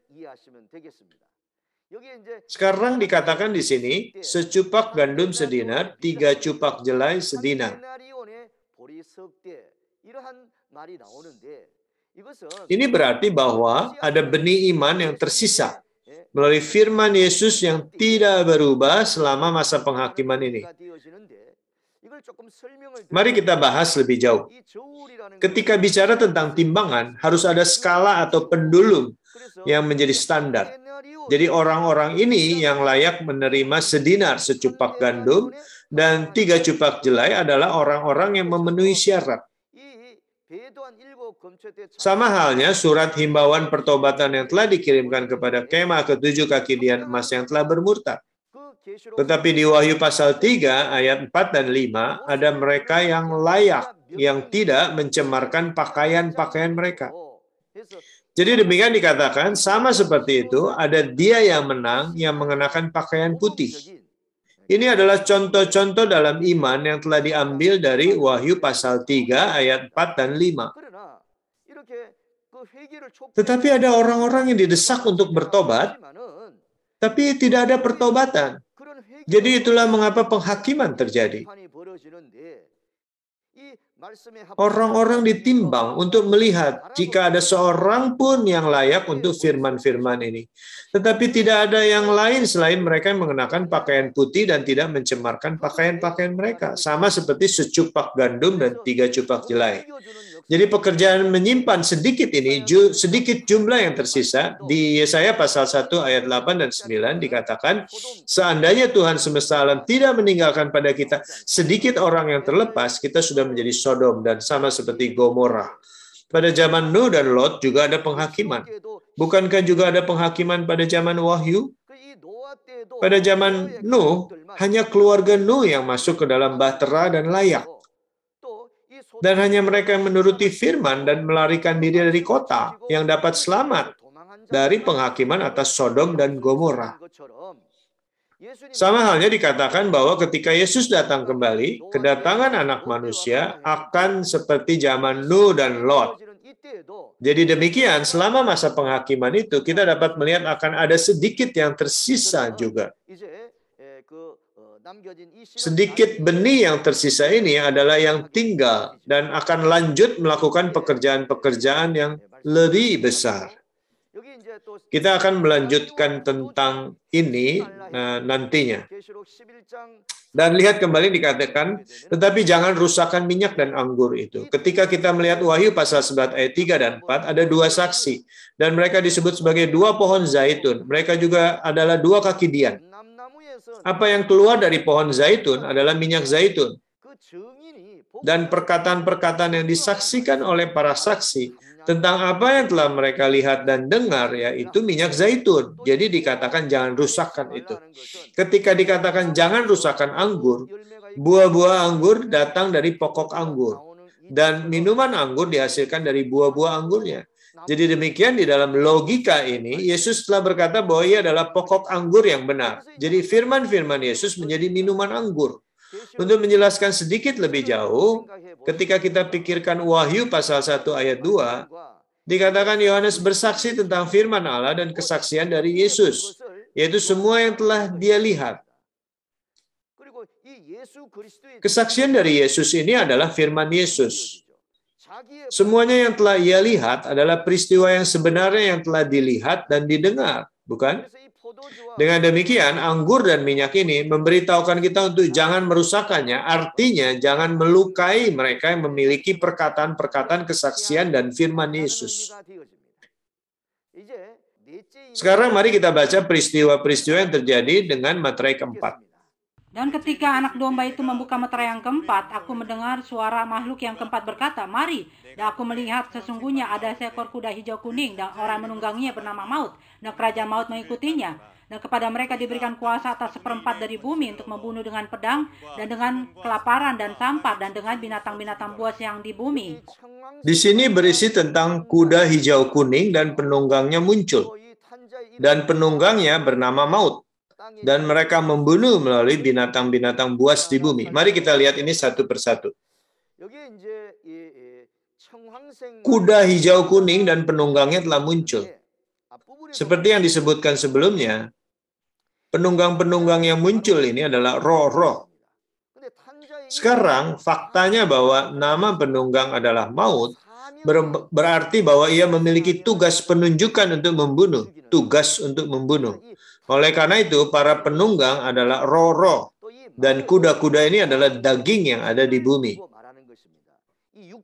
Sekarang dikatakan di sini, secupak gandum sedinar, 3 cupak jelai sedinar. Ini berarti bahwa ada benih iman yang tersisa melalui firman Yesus yang tidak berubah selama masa penghakiman ini. Mari kita bahas lebih jauh. Ketika bicara tentang timbangan, harus ada skala atau pendulum yang menjadi standar. Jadi orang-orang ini yang layak menerima sedinar secupak gandum dan 3 cupak jelai adalah orang-orang yang memenuhi syarat. Sama halnya surat himbauan pertobatan yang telah dikirimkan kepada kemah ke-7 kaki dian emas yang telah bermurtad. Tetapi di Wahyu pasal 3 ayat 4 dan 5 ada mereka yang layak, yang tidak mencemarkan pakaian-pakaian mereka. Jadi demikian dikatakan, sama seperti itu, ada dia yang menang, yang mengenakan pakaian putih. Ini adalah contoh-contoh dalam iman yang telah diambil dari Wahyu pasal 3 ayat 4 dan 5. Tetapi ada orang-orang yang didesak untuk bertobat, tapi tidak ada pertobatan. Jadi itulah mengapa penghakiman terjadi. Orang-orang ditimbang untuk melihat jika ada seorang pun yang layak untuk firman-firman ini. Tetapi tidak ada yang lain selain mereka yang mengenakan pakaian putih dan tidak mencemarkan pakaian-pakaian mereka. Sama seperti secupak gandum dan 3 cupak jelai. Jadi pekerjaan menyimpan sedikit ini, sedikit jumlah yang tersisa. Di Yesaya pasal 1 ayat 8 dan 9 dikatakan, seandainya Tuhan semesta alam tidak meninggalkan pada kita sedikit orang yang terlepas, kita sudah menjadi Sodom dan sama seperti Gomora. Pada zaman Nuh dan Lot juga ada penghakiman. Bukankah juga ada penghakiman pada zaman Wahyu? Pada zaman Nuh, hanya keluarga Nuh yang masuk ke dalam bahtera dan layak. Dan hanya mereka yang menuruti firman dan melarikan diri dari kota yang dapat selamat dari penghakiman atas Sodom dan Gomora. Sama halnya dikatakan bahwa ketika Yesus datang kembali, kedatangan anak manusia akan seperti zaman Nuh dan Lot. Jadi demikian, selama masa penghakiman itu, kita dapat melihat akan ada sedikit yang tersisa juga. Sedikit benih yang tersisa ini adalah yang tinggal dan akan lanjut melakukan pekerjaan-pekerjaan yang lebih besar. Kita akan melanjutkan tentang ini nantinya. Dan lihat kembali dikatakan, tetapi jangan rusakkan minyak dan anggur itu. Ketika kita melihat Wahyu pasal 11 ayat 3 dan 4, ada 2 saksi. Dan mereka disebut sebagai 2 pohon zaitun. Mereka juga adalah 2 kaki dian. Apa yang keluar dari pohon zaitun adalah minyak zaitun. Dan perkataan-perkataan yang disaksikan oleh para saksi tentang apa yang telah mereka lihat dan dengar, yaitu minyak zaitun. Jadi dikatakan jangan rusakkan itu. Ketika dikatakan jangan rusakkan anggur, buah-buah anggur datang dari pokok anggur. Dan minuman anggur dihasilkan dari buah-buah anggurnya. Jadi demikian di dalam logika ini, Yesus telah berkata bahwa ia adalah pokok anggur yang benar. Jadi firman-firman Yesus menjadi minuman anggur. Untuk menjelaskan sedikit lebih jauh, ketika kita pikirkan Wahyu pasal 1 ayat 2, dikatakan Yohanes bersaksi tentang firman Allah dan kesaksian dari Yesus, yaitu semua yang telah dia lihat. Kesaksian dari Yesus ini adalah firman Yesus. Semuanya yang telah ia lihat adalah peristiwa yang sebenarnya yang telah dilihat dan didengar, bukan? Dengan demikian, anggur dan minyak ini memberitahukan kita untuk jangan merusakkannya, artinya jangan melukai mereka yang memiliki perkataan-perkataan kesaksian dan firman Yesus. Sekarang mari kita baca peristiwa-peristiwa yang terjadi dengan materai keempat. Dan ketika anak domba itu membuka meterai yang keempat, aku mendengar suara makhluk yang keempat berkata, "Mari." Dan aku melihat sesungguhnya ada seekor kuda hijau kuning dan orang menungganginya bernama Maut, dan kerajaan Maut mengikutinya. Dan kepada mereka diberikan kuasa atas 1/4 dari bumi untuk membunuh dengan pedang dan dengan kelaparan dan sampar dan dengan binatang-binatang buas yang di bumi. Di sini berisi tentang kuda hijau kuning dan penunggangnya muncul. Dan penunggangnya bernama Maut. Dan mereka membunuh melalui binatang-binatang buas di bumi. Mari kita lihat ini satu persatu. Kuda hijau kuning dan penunggangnya telah muncul. Seperti yang disebutkan sebelumnya, penunggang-penunggang yang muncul ini adalah roh-roh. Sekarang, faktanya bahwa nama penunggang adalah maut, berarti bahwa ia memiliki tugas penunjukan untuk membunuh, tugas untuk membunuh. Oleh karena itu, para penunggang adalah roh-roh, dan kuda-kuda ini adalah daging yang ada di bumi.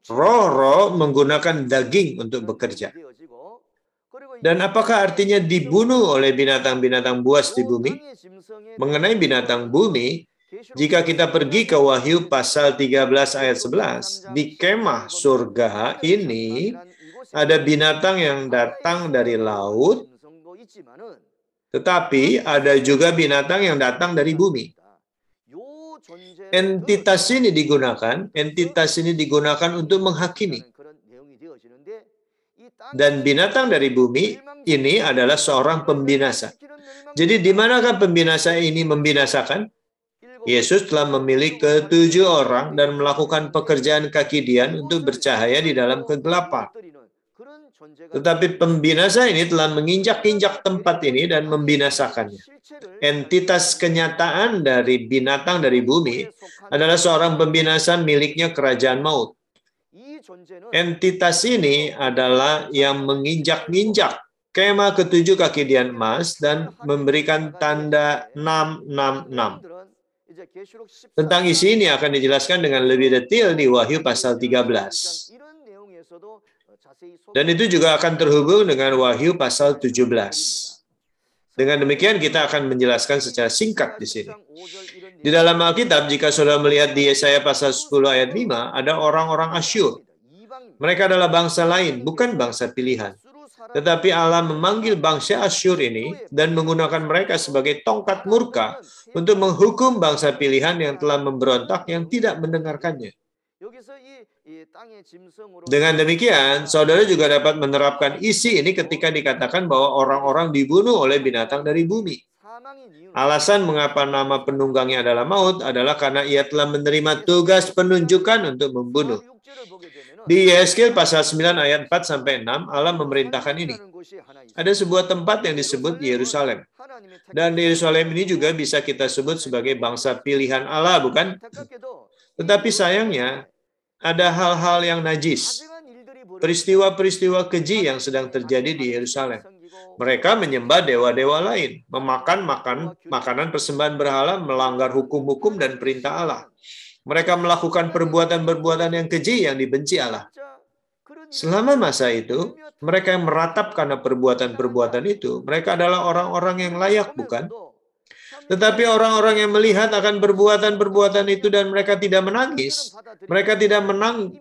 Roh-roh menggunakan daging untuk bekerja. Dan apakah artinya dibunuh oleh binatang-binatang buas di bumi? Mengenai binatang bumi, jika kita pergi ke Wahyu pasal 13 ayat 11, di kemah surga ini ada binatang yang datang dari laut, tetapi ada juga binatang yang datang dari bumi. Entitas ini digunakan untuk menghakimi. Dan binatang dari bumi ini adalah seorang pembinasa. Jadi di manakah pembinasa ini membinasakan? Yesus telah memilih ke-7 orang dan melakukan pekerjaan kaki Dian untuk bercahaya di dalam kegelapan. Tetapi pembinasa ini telah menginjak-injak tempat ini dan membinasakannya. Entitas kenyataan dari binatang dari bumi adalah seorang pembinasa miliknya kerajaan maut. Entitas ini adalah yang menginjak-injak kemah ke-7 kaki Dian emas dan memberikan tanda 666. Tentang isi ini akan dijelaskan dengan lebih detail di Wahyu pasal 13. Dan itu juga akan terhubung dengan Wahyu pasal 17. Dengan demikian kita akan menjelaskan secara singkat di sini. Di dalam Alkitab, jika saudara melihat di Yesaya pasal 10 ayat 5, ada orang-orang Asyur. Mereka adalah bangsa lain, bukan bangsa pilihan. Tetapi Allah memanggil bangsa Asyur ini dan menggunakan mereka sebagai tongkat murka untuk menghukum bangsa pilihan yang telah memberontak yang tidak mendengarkannya. Dengan demikian, saudara juga dapat menerapkan isi ini ketika dikatakan bahwa orang-orang dibunuh oleh binatang dari bumi. Alasan mengapa nama penunggangnya adalah maut adalah karena ia telah menerima tugas penunjukan untuk membunuh. Di Yeskel pasal 9 ayat 4-6, Allah memerintahkan ini. Ada sebuah tempat yang disebut Yerusalem. Dan di Yerusalem ini juga bisa kita sebut sebagai bangsa pilihan Allah, bukan? Tetapi sayangnya, ada hal-hal yang najis. Peristiwa-peristiwa keji yang sedang terjadi di Yerusalem. Mereka menyembah dewa-dewa lain, memakan makanan persembahan berhala, melanggar hukum-hukum dan perintah Allah. Mereka melakukan perbuatan-perbuatan yang keji yang dibenci Allah. Selama masa itu, mereka yang meratap karena perbuatan-perbuatan itu, mereka adalah orang-orang yang layak, bukan? Tetapi orang-orang yang melihat akan perbuatan-perbuatan itu dan mereka tidak menangis, mereka tidak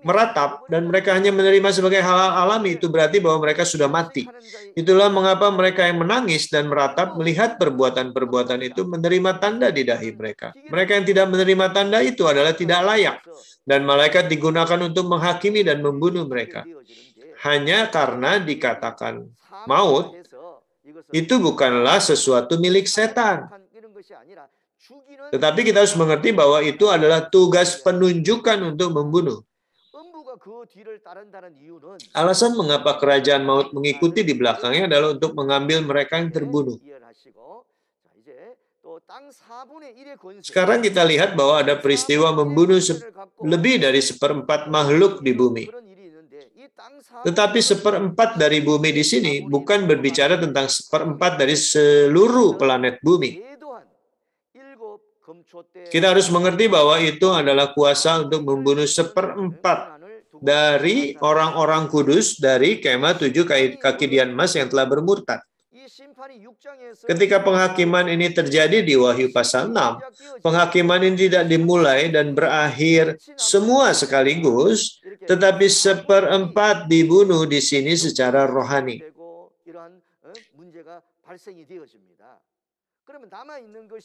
meratap, dan mereka hanya menerima sebagai hal alami, itu berarti bahwa mereka sudah mati. Itulah mengapa mereka yang menangis dan meratap melihat perbuatan-perbuatan itu menerima tanda di dahi mereka. Mereka yang tidak menerima tanda itu adalah tidak layak, dan malaikat digunakan untuk menghakimi dan membunuh mereka. Hanya karena dikatakan maut, itu bukanlah sesuatu milik setan. Tetapi kita harus mengerti bahwa itu adalah tugas penunjukan untuk membunuh. Alasan mengapa kerajaan maut mengikuti di belakangnya adalah untuk mengambil mereka yang terbunuh. Sekarang kita lihat bahwa ada peristiwa membunuh lebih dari 1/4 makhluk di bumi. Tetapi 1/4 dari bumi di sini bukan berbicara tentang 1/4 dari seluruh planet bumi. Kita harus mengerti bahwa itu adalah kuasa untuk membunuh 1/4 dari orang-orang kudus dari kemah 7 kaki Dian emas yang telah bermurtad. Ketika penghakiman ini terjadi di Wahyu pasal 6, penghakiman ini tidak dimulai dan berakhir semua sekaligus, tetapi 1/4 dibunuh di sini secara rohani.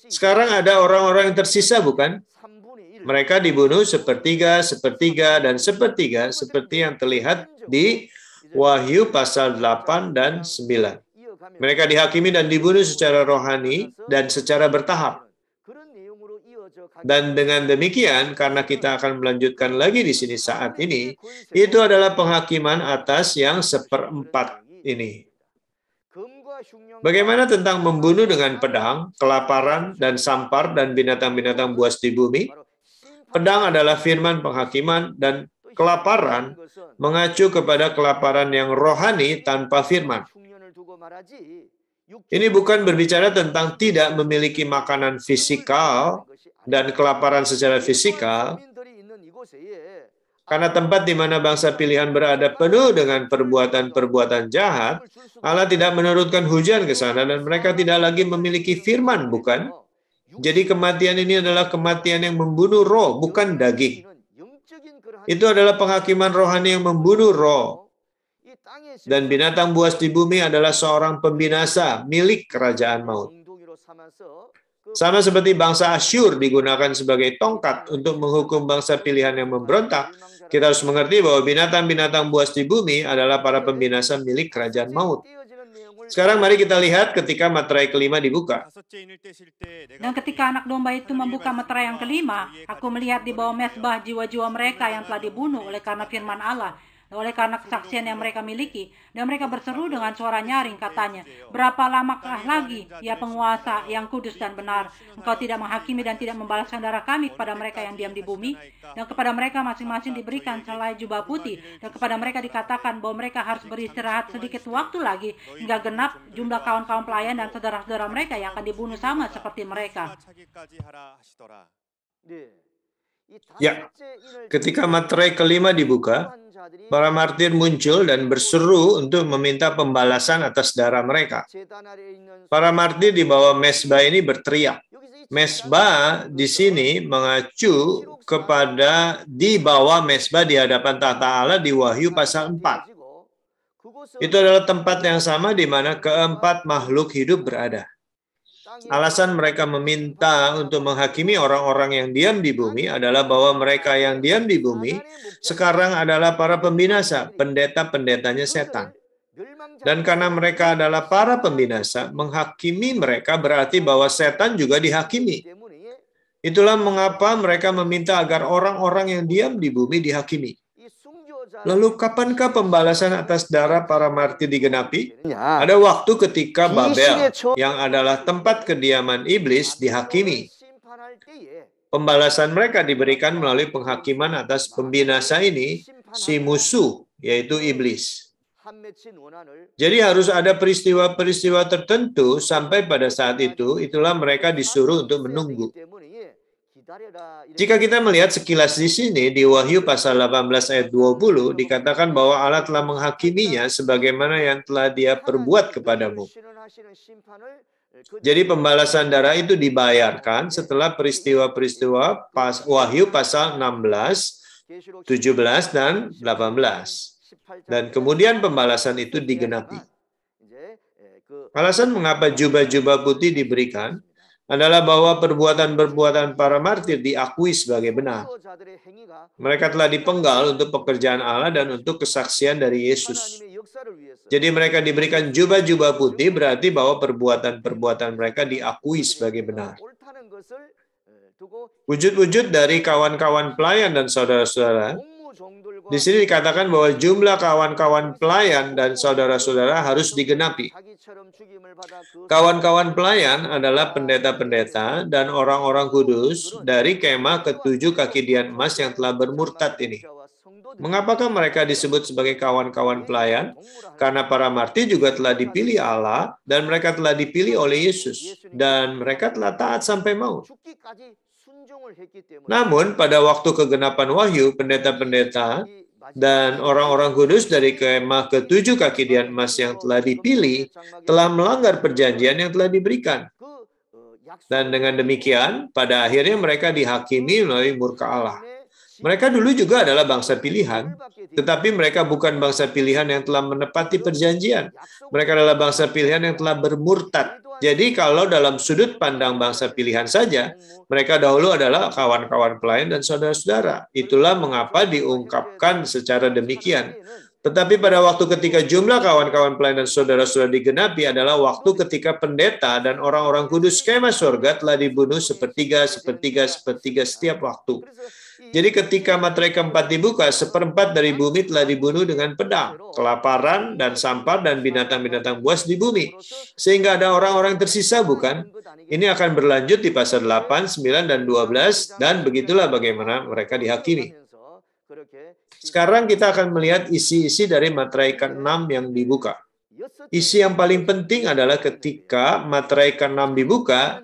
Sekarang ada orang-orang yang tersisa, bukan? Mereka dibunuh 1/3, 1/3, dan 1/3 seperti yang terlihat di Wahyu pasal 8 dan 9. Mereka dihakimi dan dibunuh secara rohani dan secara bertahap. Dan dengan demikian, karena kita akan melanjutkan lagi di sini saat ini, itu adalah penghakiman atas yang seperempat ini. Bagaimana tentang membunuh dengan pedang, kelaparan, dan sampar, dan binatang-binatang buas di bumi? Pedang adalah firman penghakiman, dan kelaparan mengacu kepada kelaparan yang rohani tanpa firman. Ini bukan berbicara tentang tidak memiliki makanan fisikal dan kelaparan secara fisikal, karena tempat di mana bangsa pilihan berada penuh dengan perbuatan-perbuatan jahat, Allah tidak menurunkan hujan ke sana dan mereka tidak lagi memiliki firman, bukan? Jadi kematian ini adalah kematian yang membunuh roh, bukan daging. Itu adalah penghakiman rohani yang membunuh roh. Dan binatang buas di bumi adalah seorang pembinasa milik kerajaan maut. Sama seperti bangsa Asyur digunakan sebagai tongkat untuk menghukum bangsa pilihan yang memberontak, kita harus mengerti bahwa binatang-binatang buas di bumi adalah para pembinasa milik kerajaan maut. Sekarang mari kita lihat ketika materai kelima dibuka. Dan ketika anak domba itu membuka materai yang kelima, aku melihat di bawah mesbah jiwa-jiwa mereka yang telah dibunuh oleh karena firman Allah, oleh karena kesaksian yang mereka miliki, dan mereka berseru dengan suara nyaring, katanya, berapa lamakah lagi, ya penguasa yang kudus dan benar, engkau tidak menghakimi dan tidak membalaskan darah kami kepada mereka yang diam di bumi, dan kepada mereka masing-masing diberikan selai jubah putih, dan kepada mereka dikatakan bahwa mereka harus beristirahat sedikit waktu lagi, hingga genap jumlah kawan-kawan pelayan dan saudara-saudara mereka yang akan dibunuh sama seperti mereka. Ya, ketika materai kelima dibuka, para martir muncul dan berseru untuk meminta pembalasan atas darah mereka. Para martir di bawah mesbah ini berteriak. Mesbah di sini mengacu kepada di bawah mesbah di hadapan tahta Allah di Wahyu pasal 4. Itu adalah tempat yang sama di mana keempat makhluk hidup berada. Alasan mereka meminta untuk menghakimi orang-orang yang diam di bumi adalah bahwa mereka yang diam di bumi sekarang adalah para pembinasa, pendeta-pendetanya setan. Dan karena mereka adalah para pembinasa, menghakimi mereka berarti bahwa setan juga dihakimi. Itulah mengapa mereka meminta agar orang-orang yang diam di bumi dihakimi. Lalu kapankah pembalasan atas darah para martir digenapi? Ada waktu ketika Babel, yang adalah tempat kediaman iblis, dihakimi. Pembalasan mereka diberikan melalui penghakiman atas pembinasa ini, si musuh, yaitu iblis. Jadi harus ada peristiwa-peristiwa tertentu sampai pada saat itu, itulah mereka disuruh untuk menunggu. Jika kita melihat sekilas di sini, di Wahyu pasal 18 ayat 20, dikatakan bahwa Allah telah menghakiminya sebagaimana yang telah dia perbuat kepadamu. Jadi pembalasan darah itu dibayarkan setelah peristiwa-peristiwa Wahyu pasal 16, 17, dan 18. Dan kemudian pembalasan itu digenapi. Alasan mengapa jubah-jubah putih diberikan adalah bahwa perbuatan-perbuatan para martir diakui sebagai benar. Mereka telah dipenggal untuk pekerjaan Allah dan untuk kesaksian dari Yesus. Jadi mereka diberikan jubah-jubah putih berarti bahwa perbuatan-perbuatan mereka diakui sebagai benar. Wujud-wujud dari kawan-kawan pelayan dan saudara-saudara, di sini dikatakan bahwa jumlah kawan-kawan pelayan dan saudara-saudara harus digenapi. Kawan-kawan pelayan adalah pendeta-pendeta dan orang-orang kudus dari kemah ketujuh kaki dian emas yang telah bermurtad ini. Mengapakah mereka disebut sebagai kawan-kawan pelayan? Karena para martir juga telah dipilih Allah dan mereka telah dipilih oleh Yesus dan mereka telah taat sampai maut. Namun pada waktu kegenapan Wahyu, pendeta-pendeta dan orang-orang kudus dari kemah ketujuh kaki dian emas yang telah dipilih telah melanggar perjanjian yang telah diberikan. Dan dengan demikian, pada akhirnya mereka dihakimi melalui murka Allah. Mereka dulu juga adalah bangsa pilihan, tetapi mereka bukan bangsa pilihan yang telah menepati perjanjian. Mereka adalah bangsa pilihan yang telah bermurtad. Jadi kalau dalam sudut pandang bangsa pilihan saja, mereka dahulu adalah kawan-kawan pelayan dan saudara-saudara. Itulah mengapa diungkapkan secara demikian. Tetapi pada waktu ketika jumlah kawan-kawan pelayanan saudara sudah digenapi adalah waktu ketika pendeta dan orang-orang kudus kemah surga telah dibunuh sepertiga setiap waktu. Jadi ketika materai keempat dibuka, seperempat dari bumi telah dibunuh dengan pedang, kelaparan dan sampar dan binatang-binatang buas di bumi. Sehingga ada orang-orang tersisa, bukan? Ini akan berlanjut di pasal 8, 9, dan 12, dan begitulah bagaimana mereka dihakimi. Sekarang kita akan melihat isi-isi dari materai ke-6 yang dibuka. Isi yang paling penting adalah ketika materai ke-6 dibuka,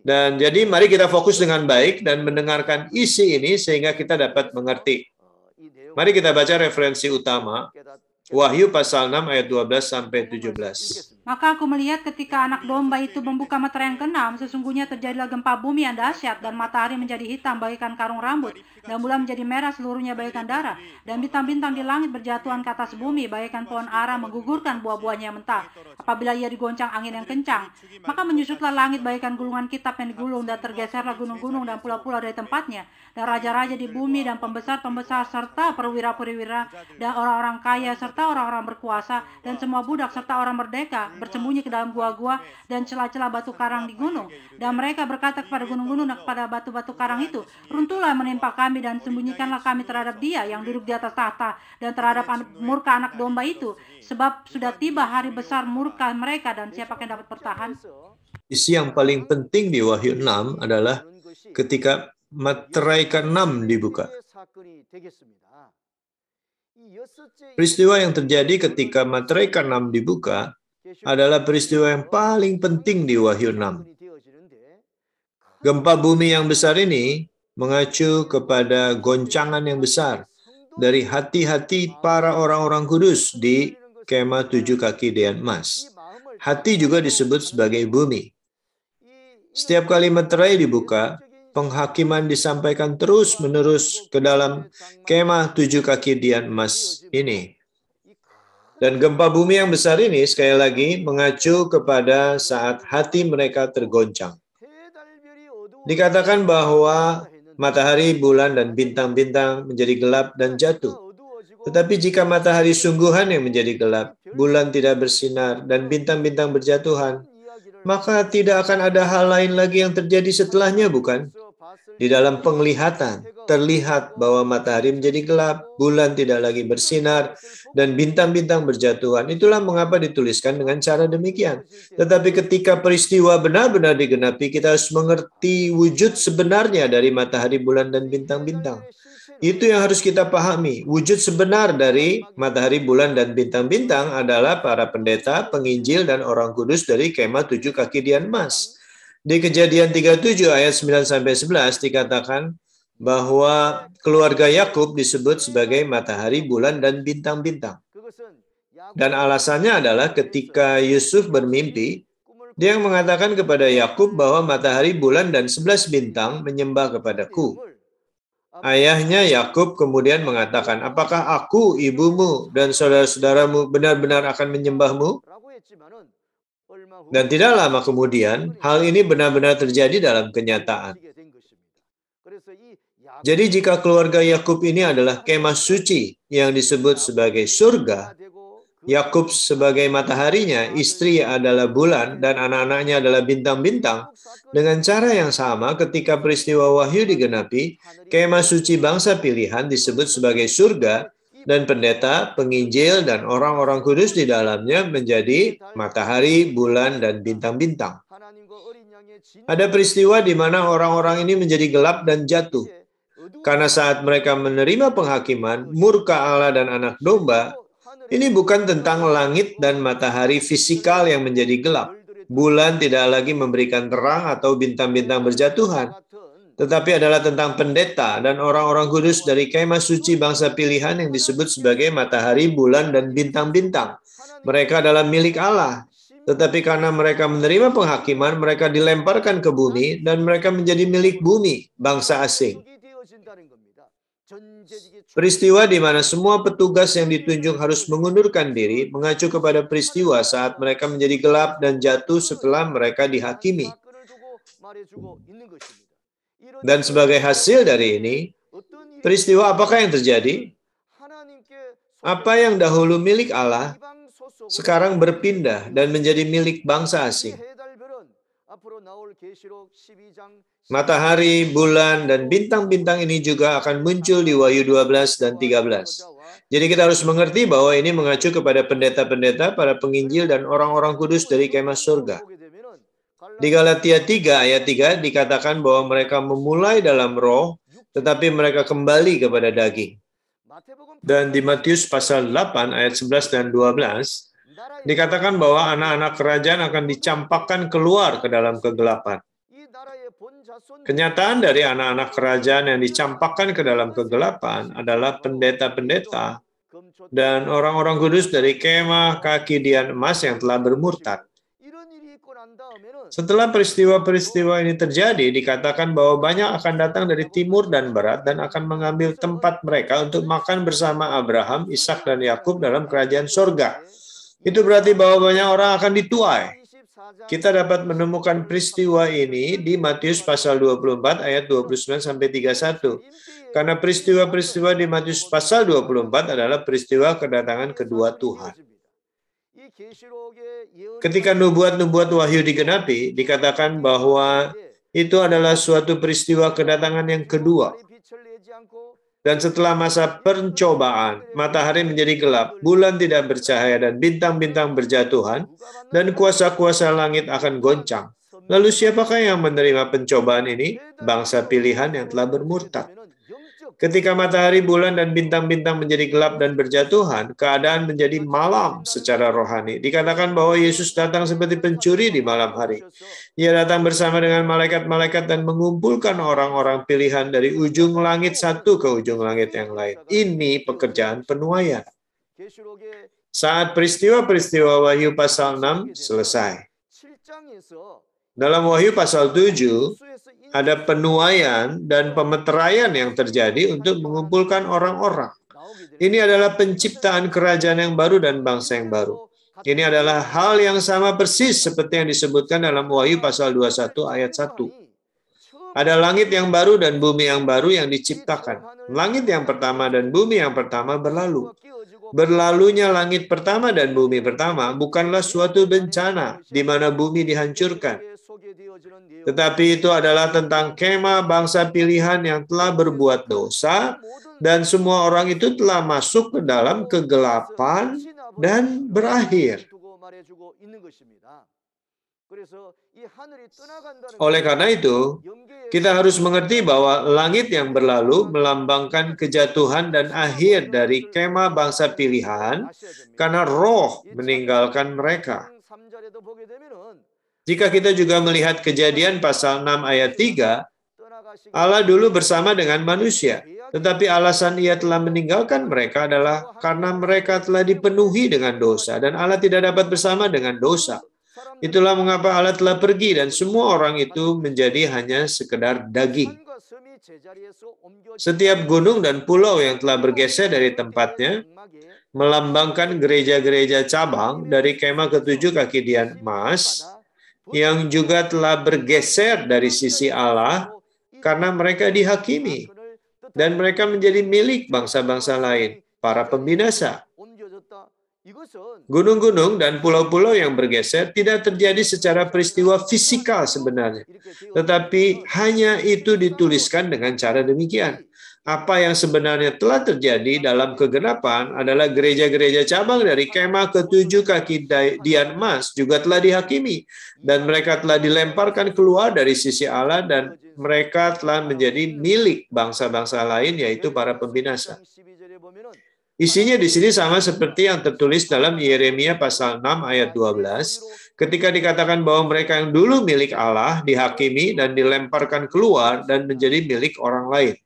dan jadi mari kita fokus dengan baik dan mendengarkan isi ini sehingga kita dapat mengerti. Mari kita baca referensi utama, Wahyu pasal 6 ayat 12-17. Maka aku melihat ketika anak domba itu membuka materai yang ke-6, sesungguhnya terjadilah gempa bumi yang dahsyat, dan matahari menjadi hitam bagaikan karung rambut, dan bulan menjadi merah seluruhnya bagaikan darah, dan bintang-bintang di langit berjatuhan ke atas bumi bagaikan pohon ara menggugurkan buah-buahnya mentah. Apabila ia digoncang angin yang kencang, maka menyusutlah langit bagaikan gulungan kitab yang digulung, dan tergeserlah gunung-gunung dan pulau-pulau dari tempatnya, dan raja-raja di bumi dan pembesar-pembesar serta perwira-perwira dan orang-orang kaya serta orang-orang berkuasa dan semua budak serta orang merdeka bersembunyi ke dalam gua-gua dan celah-celah batu karang di gunung. Dan mereka berkata kepada gunung-gunung dan kepada batu-batu karang itu, runtuhlah menimpa kami dan sembunyikanlah kami terhadap dia yang duduk di atas tahta dan terhadap murka anak domba itu, sebab sudah tiba hari besar murka mereka, dan siapa yang dapat bertahan? Isi yang paling penting di Wahyu 6 adalah ketika materai ke-6 dibuka. Peristiwa yang terjadi ketika materai ke-6 dibuka adalah peristiwa yang paling penting di Wahyu 6. Gempa bumi yang besar ini mengacu kepada goncangan yang besar dari hati-hati para orang-orang kudus di kemah 7 kaki dian emas. Hati juga disebut sebagai bumi. Setiap kali materai dibuka, penghakiman disampaikan terus-menerus ke dalam kemah 7 kaki dian emas ini. Dan gempa bumi yang besar ini sekali lagi mengacu kepada saat hati mereka tergoncang. Dikatakan bahwa matahari, bulan, dan bintang-bintang menjadi gelap dan jatuh. Tetapi jika matahari sungguhan yang menjadi gelap, bulan tidak bersinar, dan bintang-bintang berjatuhan, maka tidak akan ada hal lain lagi yang terjadi setelahnya, bukan? Di dalam penglihatan, terlihat bahwa matahari menjadi gelap, bulan tidak lagi bersinar, dan bintang-bintang berjatuhan. Itulah mengapa dituliskan dengan cara demikian. Tetapi ketika peristiwa benar-benar digenapi, kita harus mengerti wujud sebenarnya dari matahari, bulan, dan bintang-bintang. Itu yang harus kita pahami. Wujud sebenar dari matahari, bulan, dan bintang-bintang adalah para pendeta, penginjil, dan orang kudus dari kemah 7 kaki dian emas. Di Kejadian 37 ayat 9-11 dikatakan bahwa keluarga Yakub disebut sebagai matahari, bulan, dan bintang-bintang. Dan alasannya adalah ketika Yusuf bermimpi, dia mengatakan kepada Yakub bahwa matahari, bulan, dan 11 bintang menyembah kepadaku. Ayahnya Yakub kemudian mengatakan, apakah aku, ibumu, dan saudara-saudaramu benar-benar akan menyembahmu? Dan tidak lama kemudian, hal ini benar-benar terjadi dalam kenyataan. Jadi jika keluarga Yakub ini adalah kemah suci yang disebut sebagai surga, Yakub sebagai mataharinya, istri adalah bulan, dan anak-anaknya adalah bintang-bintang, dengan cara yang sama ketika peristiwa Wahyu digenapi, kemah suci bangsa pilihan disebut sebagai surga, dan pendeta, penginjil, dan orang-orang kudus di dalamnya menjadi matahari, bulan, dan bintang-bintang. Ada peristiwa di mana orang-orang ini menjadi gelap dan jatuh. Karena saat mereka menerima penghakiman, murka Allah dan anak domba, ini bukan tentang langit dan matahari fisikal yang menjadi gelap. Bulan tidak lagi memberikan terang atau bintang-bintang berjatuhan. Tetapi adalah tentang pendeta dan orang-orang kudus dari kemah suci bangsa pilihan yang disebut sebagai matahari, bulan, dan bintang-bintang. Mereka adalah milik Allah. Tetapi karena mereka menerima penghakiman, mereka dilemparkan ke bumi dan mereka menjadi milik bumi, bangsa asing. Peristiwa di mana semua petugas yang ditunjuk harus mengundurkan diri mengacu kepada peristiwa saat mereka menjadi gelap dan jatuh setelah mereka dihakimi. Dan sebagai hasil dari ini, peristiwa apakah yang terjadi? Apa yang dahulu milik Allah, sekarang berpindah dan menjadi milik bangsa asing. Matahari, bulan, dan bintang-bintang ini juga akan muncul di Wahyu 12 dan 13. Jadi kita harus mengerti bahwa ini mengacu kepada pendeta-pendeta, para penginjil, dan orang-orang kudus dari kemah surga. Di Galatia 3 ayat 3 dikatakan bahwa mereka memulai dalam roh, tetapi mereka kembali kepada daging. Dan di Matius pasal 8 ayat 11 dan 12 dikatakan bahwa anak-anak kerajaan akan dicampakkan keluar ke dalam kegelapan. Kenyataan dari anak-anak kerajaan yang dicampakkan ke dalam kegelapan adalah pendeta-pendeta dan orang-orang kudus dari kemah kaki dian emas yang telah bermurtad. Setelah peristiwa-peristiwa ini terjadi, dikatakan bahwa banyak akan datang dari timur dan barat dan akan mengambil tempat mereka untuk makan bersama Abraham, Ishak, dan Yakub dalam kerajaan sorga. Itu berarti bahwa banyak orang akan dituai. Kita dapat menemukan peristiwa ini di Matius pasal 24 ayat 29 sampai 31. Karena peristiwa-peristiwa di Matius pasal 24 adalah peristiwa kedatangan kedua Tuhan. Ketika nubuat-nubuat wahyu digenapi, dikatakan bahwa itu adalah suatu peristiwa kedatangan yang kedua. Dan setelah masa pencobaan, matahari menjadi gelap, bulan tidak bercahaya, dan bintang-bintang berjatuhan, dan kuasa-kuasa langit akan goncang. Lalu siapakah yang menerima pencobaan ini? Bangsa pilihan yang telah bermurtad. Ketika matahari, bulan, dan bintang-bintang menjadi gelap dan berjatuhan, keadaan menjadi malam secara rohani. Dikatakan bahwa Yesus datang seperti pencuri di malam hari. Ia datang bersama dengan malaikat-malaikat dan mengumpulkan orang-orang pilihan dari ujung langit satu ke ujung langit yang lain. Ini pekerjaan penuaian. Saat peristiwa-peristiwa Wahyu pasal 6 selesai. Dalam Wahyu pasal 7, ada penuaian dan pemeteraian yang terjadi untuk mengumpulkan orang-orang. Ini adalah penciptaan kerajaan yang baru dan bangsa yang baru. Ini adalah hal yang sama persis seperti yang disebutkan dalam Wahyu pasal 21 ayat 1. Ada langit yang baru dan bumi yang baru yang diciptakan. Langit yang pertama dan bumi yang pertama berlalu. Berlalunya langit pertama dan bumi pertama bukanlah suatu bencana di mana bumi dihancurkan. Tetapi itu adalah tentang kemah bangsa pilihan yang telah berbuat dosa, dan semua orang itu telah masuk ke dalam kegelapan dan berakhir. Oleh karena itu, kita harus mengerti bahwa langit yang berlalu melambangkan kejatuhan dan akhir dari kemah bangsa pilihan, karena roh meninggalkan mereka. Jika kita juga melihat Kejadian pasal 6 ayat 3, Allah dulu bersama dengan manusia, tetapi alasan ia telah meninggalkan mereka adalah karena mereka telah dipenuhi dengan dosa, dan Allah tidak dapat bersama dengan dosa. Itulah mengapa Allah telah pergi, dan semua orang itu menjadi hanya sekedar daging. Setiap gunung dan pulau yang telah bergeser dari tempatnya melambangkan gereja-gereja cabang dari kemah ketujuh kaki dian emas, yang juga telah bergeser dari sisi Allah karena mereka dihakimi, dan mereka menjadi milik bangsa-bangsa lain, para pembinasa. Gunung-gunung dan pulau-pulau yang bergeser tidak terjadi secara peristiwa fisikal sebenarnya, tetapi hanya itu dituliskan dengan cara demikian. Apa yang sebenarnya telah terjadi dalam kegenapan adalah gereja-gereja cabang dari kemah ketujuh kaki dian emas juga telah dihakimi, dan mereka telah dilemparkan keluar dari sisi Allah, dan mereka telah menjadi milik bangsa-bangsa lain, yaitu para pembinasa. Isinya di sini sama seperti yang tertulis dalam Yeremia pasal 6 ayat 12, ketika dikatakan bahwa mereka yang dulu milik Allah dihakimi dan dilemparkan keluar dan menjadi milik orang lain.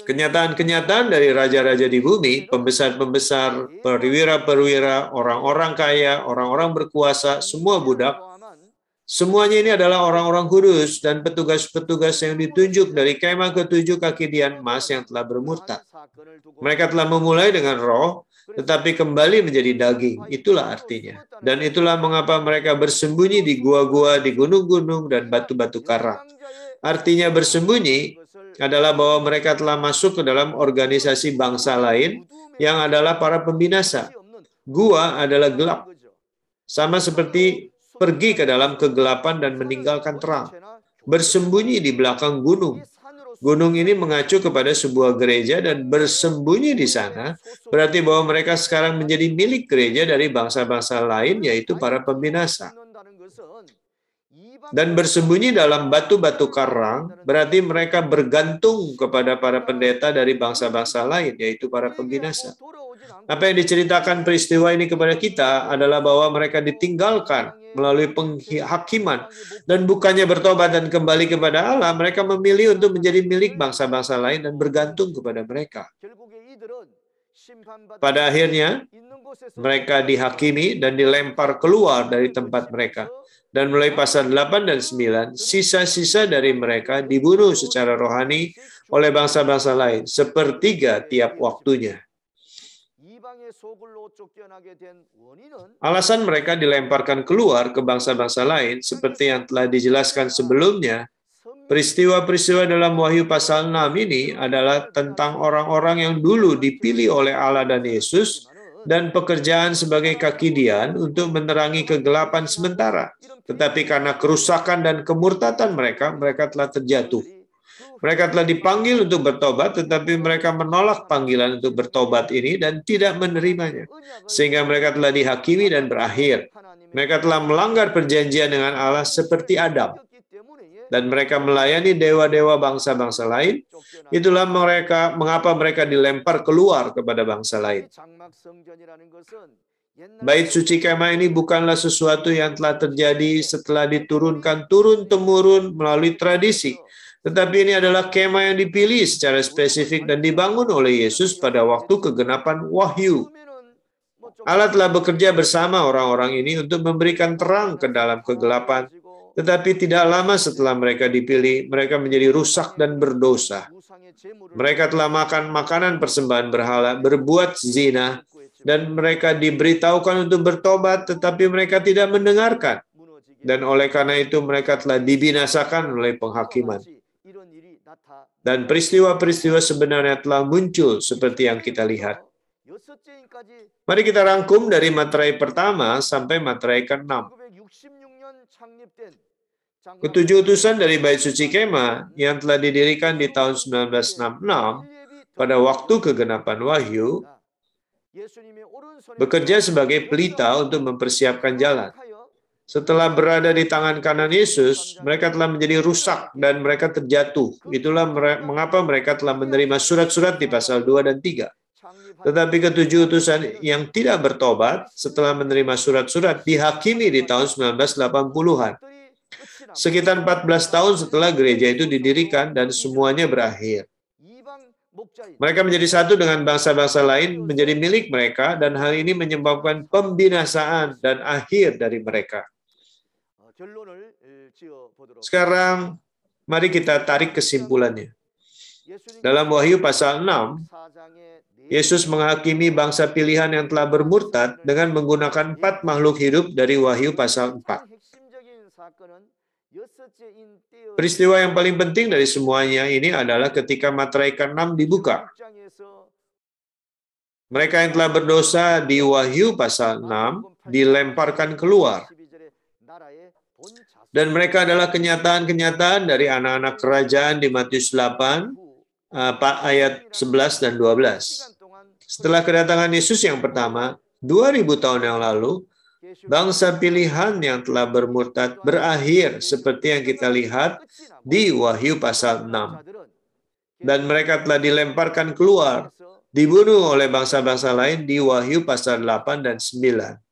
Kenyataan-kenyataan dari raja-raja di bumi, pembesar-pembesar, perwira-perwira, orang-orang kaya, orang-orang berkuasa, semua budak, semuanya ini adalah orang-orang kudus dan petugas-petugas yang ditunjuk dari kemah ketujuh kaki dian emas yang telah bermurtad. Mereka telah memulai dengan roh, tetapi kembali menjadi daging. Itulah artinya. Dan itulah mengapa mereka bersembunyi di gua-gua, di gunung-gunung, dan batu-batu karang. Artinya bersembunyi adalah bahwa mereka telah masuk ke dalam organisasi bangsa lain yang adalah para pembinasa. Gua adalah gelap, sama seperti pergi ke dalam kegelapan dan meninggalkan terang, bersembunyi di belakang gunung. Gunung ini mengacu kepada sebuah gereja dan bersembunyi di sana berarti bahwa mereka sekarang menjadi milik gereja dari bangsa-bangsa lain, yaitu para pembinasa. Dan bersembunyi dalam batu-batu karang berarti mereka bergantung kepada para pendeta dari bangsa-bangsa lain, yaitu para pembinasa. Apa yang diceritakan peristiwa ini kepada kita adalah bahwa mereka ditinggalkan melalui penghakiman, dan bukannya bertobat dan kembali kepada Allah, mereka memilih untuk menjadi milik bangsa-bangsa lain dan bergantung kepada mereka. Pada akhirnya, mereka dihakimi dan dilempar keluar dari tempat mereka. Dan mulai pasal 8 dan 9, sisa-sisa dari mereka dibunuh secara rohani oleh bangsa-bangsa lain, sepertiga tiap waktunya. Alasan mereka dilemparkan keluar ke bangsa-bangsa lain, seperti yang telah dijelaskan sebelumnya, peristiwa-peristiwa dalam Wahyu pasal 6 ini adalah tentang orang-orang yang dulu dipilih oleh Allah dan Yesus, dan pekerjaan sebagai kaki dian untuk menerangi kegelapan sementara. Tetapi karena kerusakan dan kemurtatan mereka, mereka telah terjatuh. Mereka telah dipanggil untuk bertobat, tetapi mereka menolak panggilan untuk bertobat ini dan tidak menerimanya. Sehingga mereka telah dihakimi dan berakhir. Mereka telah melanggar perjanjian dengan Allah seperti Adam. Dan mereka melayani dewa-dewa bangsa-bangsa lain. Itulah mengapa mereka dilempar keluar kepada bangsa lain. Bait suci kemah ini bukanlah sesuatu yang telah terjadi setelah diturunkan turun-temurun melalui tradisi. Tetapi ini adalah kemah yang dipilih secara spesifik dan dibangun oleh Yesus pada waktu kegenapan Wahyu. Allah telah bekerja bersama orang-orang ini untuk memberikan terang ke dalam kegelapan. Tetapi tidak lama setelah mereka dipilih, mereka menjadi rusak dan berdosa. Mereka telah makan makanan persembahan berhala, berbuat zina, dan mereka diberitahukan untuk bertobat, tetapi mereka tidak mendengarkan. Dan oleh karena itu mereka telah dibinasakan oleh penghakiman. Dan peristiwa-peristiwa sebenarnya telah muncul seperti yang kita lihat. Mari kita rangkum dari materai pertama sampai materai ke-6. Ketujuh utusan dari Bait Suci Kemah yang telah didirikan di tahun 1966 pada waktu kegenapan Wahyu bekerja sebagai pelita untuk mempersiapkan jalan. Setelah berada di tangan kanan Yesus, mereka telah menjadi rusak dan mereka terjatuh. Itulah mengapa mereka telah menerima surat-surat di pasal 2 dan 3. Tetapi ketujuh utusan yang tidak bertobat setelah menerima surat-surat dihakimi di tahun 1980-an. Sekitar 14 tahun setelah gereja itu didirikan dan semuanya berakhir. Mereka menjadi satu dengan bangsa-bangsa lain, menjadi milik mereka, dan hal ini menyebabkan pembinasaan dan akhir dari mereka. Sekarang, mari kita tarik kesimpulannya. Dalam Wahyu pasal 6, Yesus menghakimi bangsa pilihan yang telah bermurtad dengan menggunakan 4 makhluk hidup dari Wahyu pasal 4. Peristiwa yang paling penting dari semuanya ini adalah ketika materai ke-6 dibuka. Mereka yang telah berdosa di Wahyu pasal 6 dilemparkan keluar. Dan mereka adalah kenyataan-kenyataan dari anak-anak kerajaan di Matius 8, ayat 11 dan 12. Setelah kedatangan Yesus yang pertama, 2000 tahun yang lalu, bangsa pilihan yang telah bermurtad berakhir seperti yang kita lihat di Wahyu pasal 6. Dan mereka telah dilemparkan keluar, dibunuh oleh bangsa-bangsa lain di Wahyu pasal 8 dan 9.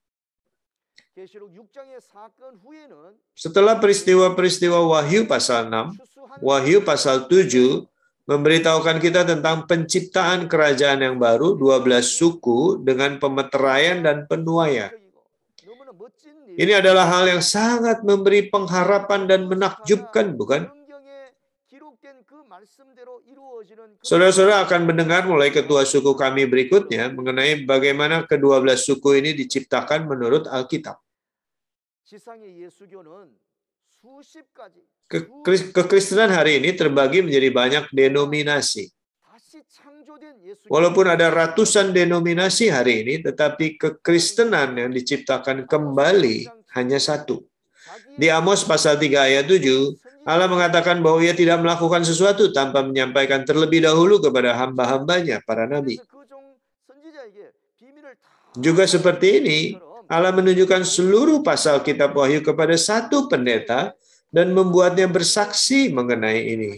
Setelah peristiwa-peristiwa Wahyu pasal 6, Wahyu pasal 7 memberitahukan kita tentang penciptaan kerajaan yang baru, 12 suku dengan pemeteraian dan penuaian. Ini adalah hal yang sangat memberi pengharapan dan menakjubkan, bukan? Saudara-saudara akan mendengar mulai ketua suku kami berikutnya mengenai bagaimana ke-12 suku ini diciptakan menurut Alkitab. Kekristenan hari ini terbagi menjadi banyak denominasi. Walaupun ada ratusan denominasi hari ini, tetapi kekristenan yang diciptakan kembali hanya satu. Di Amos pasal 3 ayat 7, Allah mengatakan bahwa Ia tidak melakukan sesuatu tanpa menyampaikan terlebih dahulu kepada hamba-hambanya, para nabi. Juga seperti ini, Allah menunjukkan seluruh pasal kitab Wahyu kepada satu pendeta dan membuatnya bersaksi mengenai ini.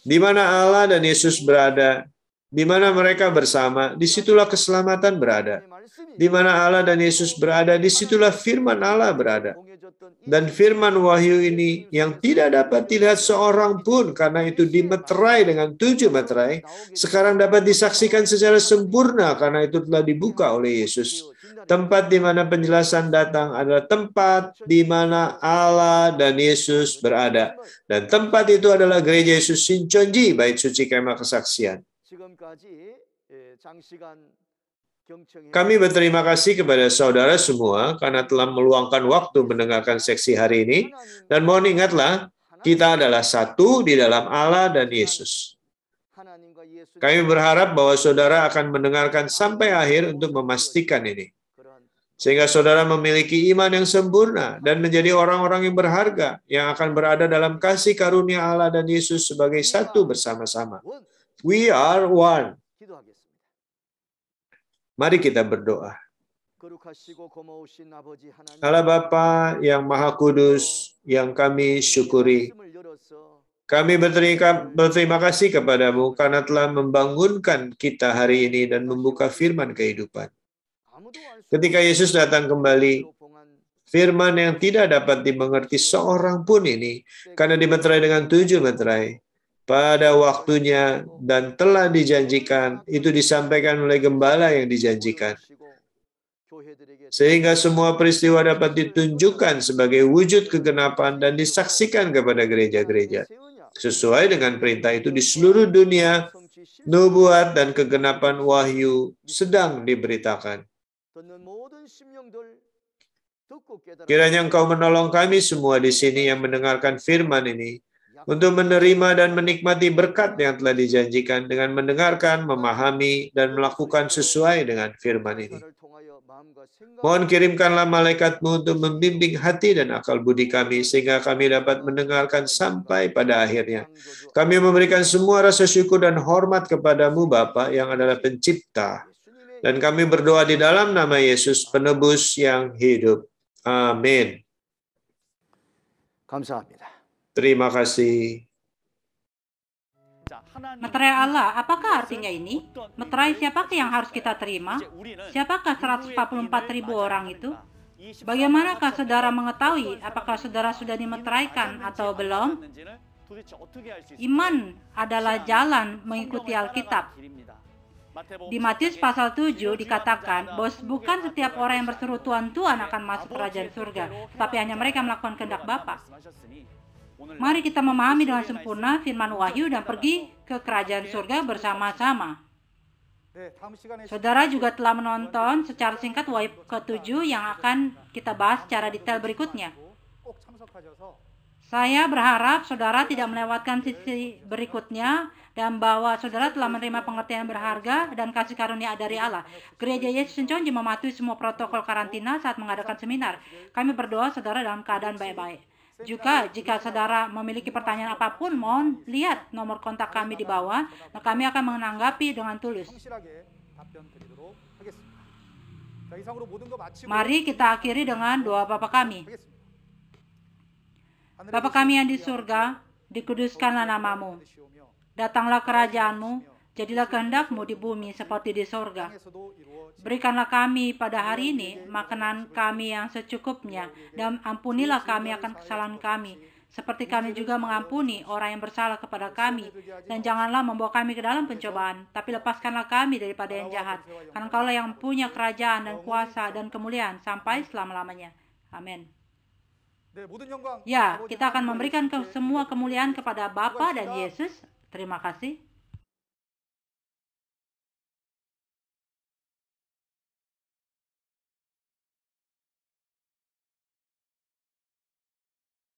Di mana Allah dan Yesus berada, di mana mereka bersama, disitulah keselamatan berada. Di mana Allah dan Yesus berada, disitulah firman Allah berada. Dan firman Wahyu ini yang tidak dapat dilihat seorang pun, karena itu dimeterai dengan 7 meterai, sekarang dapat disaksikan secara sempurna karena itu telah dibuka oleh Yesus. Tempat di mana penjelasan datang adalah tempat di mana Allah dan Yesus berada. Dan tempat itu adalah gereja Yesus Shincheonji, Bait Suci Kemah Kesaksian. Kami berterima kasih kepada saudara semua karena telah meluangkan waktu mendengarkan seksi hari ini. Dan mohon ingatlah, kita adalah satu di dalam Allah dan Yesus. Kami berharap bahwa saudara akan mendengarkan sampai akhir untuk memastikan ini. Sehingga saudara memiliki iman yang sempurna dan menjadi orang-orang yang berharga yang akan berada dalam kasih karunia Allah dan Yesus sebagai satu bersama-sama. We are one. Mari kita berdoa. Allah Bapa yang Maha Kudus, yang kami syukuri, kami berterima kasih kepadamu karena telah membangunkan kita hari ini dan membuka firman kehidupan. Ketika Yesus datang kembali, firman yang tidak dapat dimengerti seorang pun ini, karena dimeterai dengan 7 meterai, pada waktunya dan telah dijanjikan, itu disampaikan oleh gembala yang dijanjikan. Sehingga semua peristiwa dapat ditunjukkan sebagai wujud kegenapan dan disaksikan kepada gereja-gereja. Sesuai dengan perintah itu di seluruh dunia, nubuat dan kegenapan wahyu sedang diberitakan. Kiranya Engkau menolong kami semua di sini yang mendengarkan firman ini untuk menerima dan menikmati berkat yang telah dijanjikan dengan mendengarkan, memahami, dan melakukan sesuai dengan firman ini. Mohon kirimkanlah malaikat-Mu untuk membimbing hati dan akal budi kami sehingga kami dapat mendengarkan sampai pada akhirnya. Kami memberikan semua rasa syukur dan hormat kepadamu Bapa yang adalah pencipta. Dan kami berdoa di dalam nama Yesus, penebus yang hidup. Amin. Terima kasih. Meterai Allah, apakah artinya ini? Meterai siapakah yang harus kita terima? Siapakah 144.000 orang itu? Bagaimanakah saudara mengetahui apakah saudara sudah dimeteraikan atau belum? Iman adalah jalan mengikuti Alkitab. Di Matius pasal 7 dikatakan, bahwa bukan setiap orang yang berseru Tuhan, Tuhan akan masuk kerajaan surga, tetapi hanya mereka melakukan kehendak Bapa. Mari kita memahami dengan sempurna firman Wahyu dan pergi ke kerajaan surga bersama-sama. Saudara juga telah menonton secara singkat Wahyu ke-7 yang akan kita bahas secara detail berikutnya. Saya berharap saudara tidak melewatkan sisi berikutnya dan bahwa saudara telah menerima pengertian berharga dan kasih karunia dari Allah. Gereja Yesus Shincheonji mematuhi semua protokol karantina saat mengadakan seminar. Kami berdoa saudara dalam keadaan baik-baik. Juga jika saudara memiliki pertanyaan apapun, mohon lihat nomor kontak kami di bawah dan kami akan menanggapi dengan tulus. Mari kita akhiri dengan doa Bapa kami. Bapa kami yang di surga, dikuduskanlah namamu. Datanglah kerajaanmu, jadilah kehendak-Mu di bumi seperti di surga. Berikanlah kami pada hari ini makanan kami yang secukupnya, dan ampunilah kami akan kesalahan kami, seperti kami juga mengampuni orang yang bersalah kepada kami. Dan janganlah membawa kami ke dalam pencobaan, tapi lepaskanlah kami daripada yang jahat. Karena Engkaulah yang punya kerajaan dan kuasa dan kemuliaan sampai selama-lamanya. Amin. Ya, kita akan memberikan semua kemuliaan kepada Bapa dan Yesus. Terima kasih.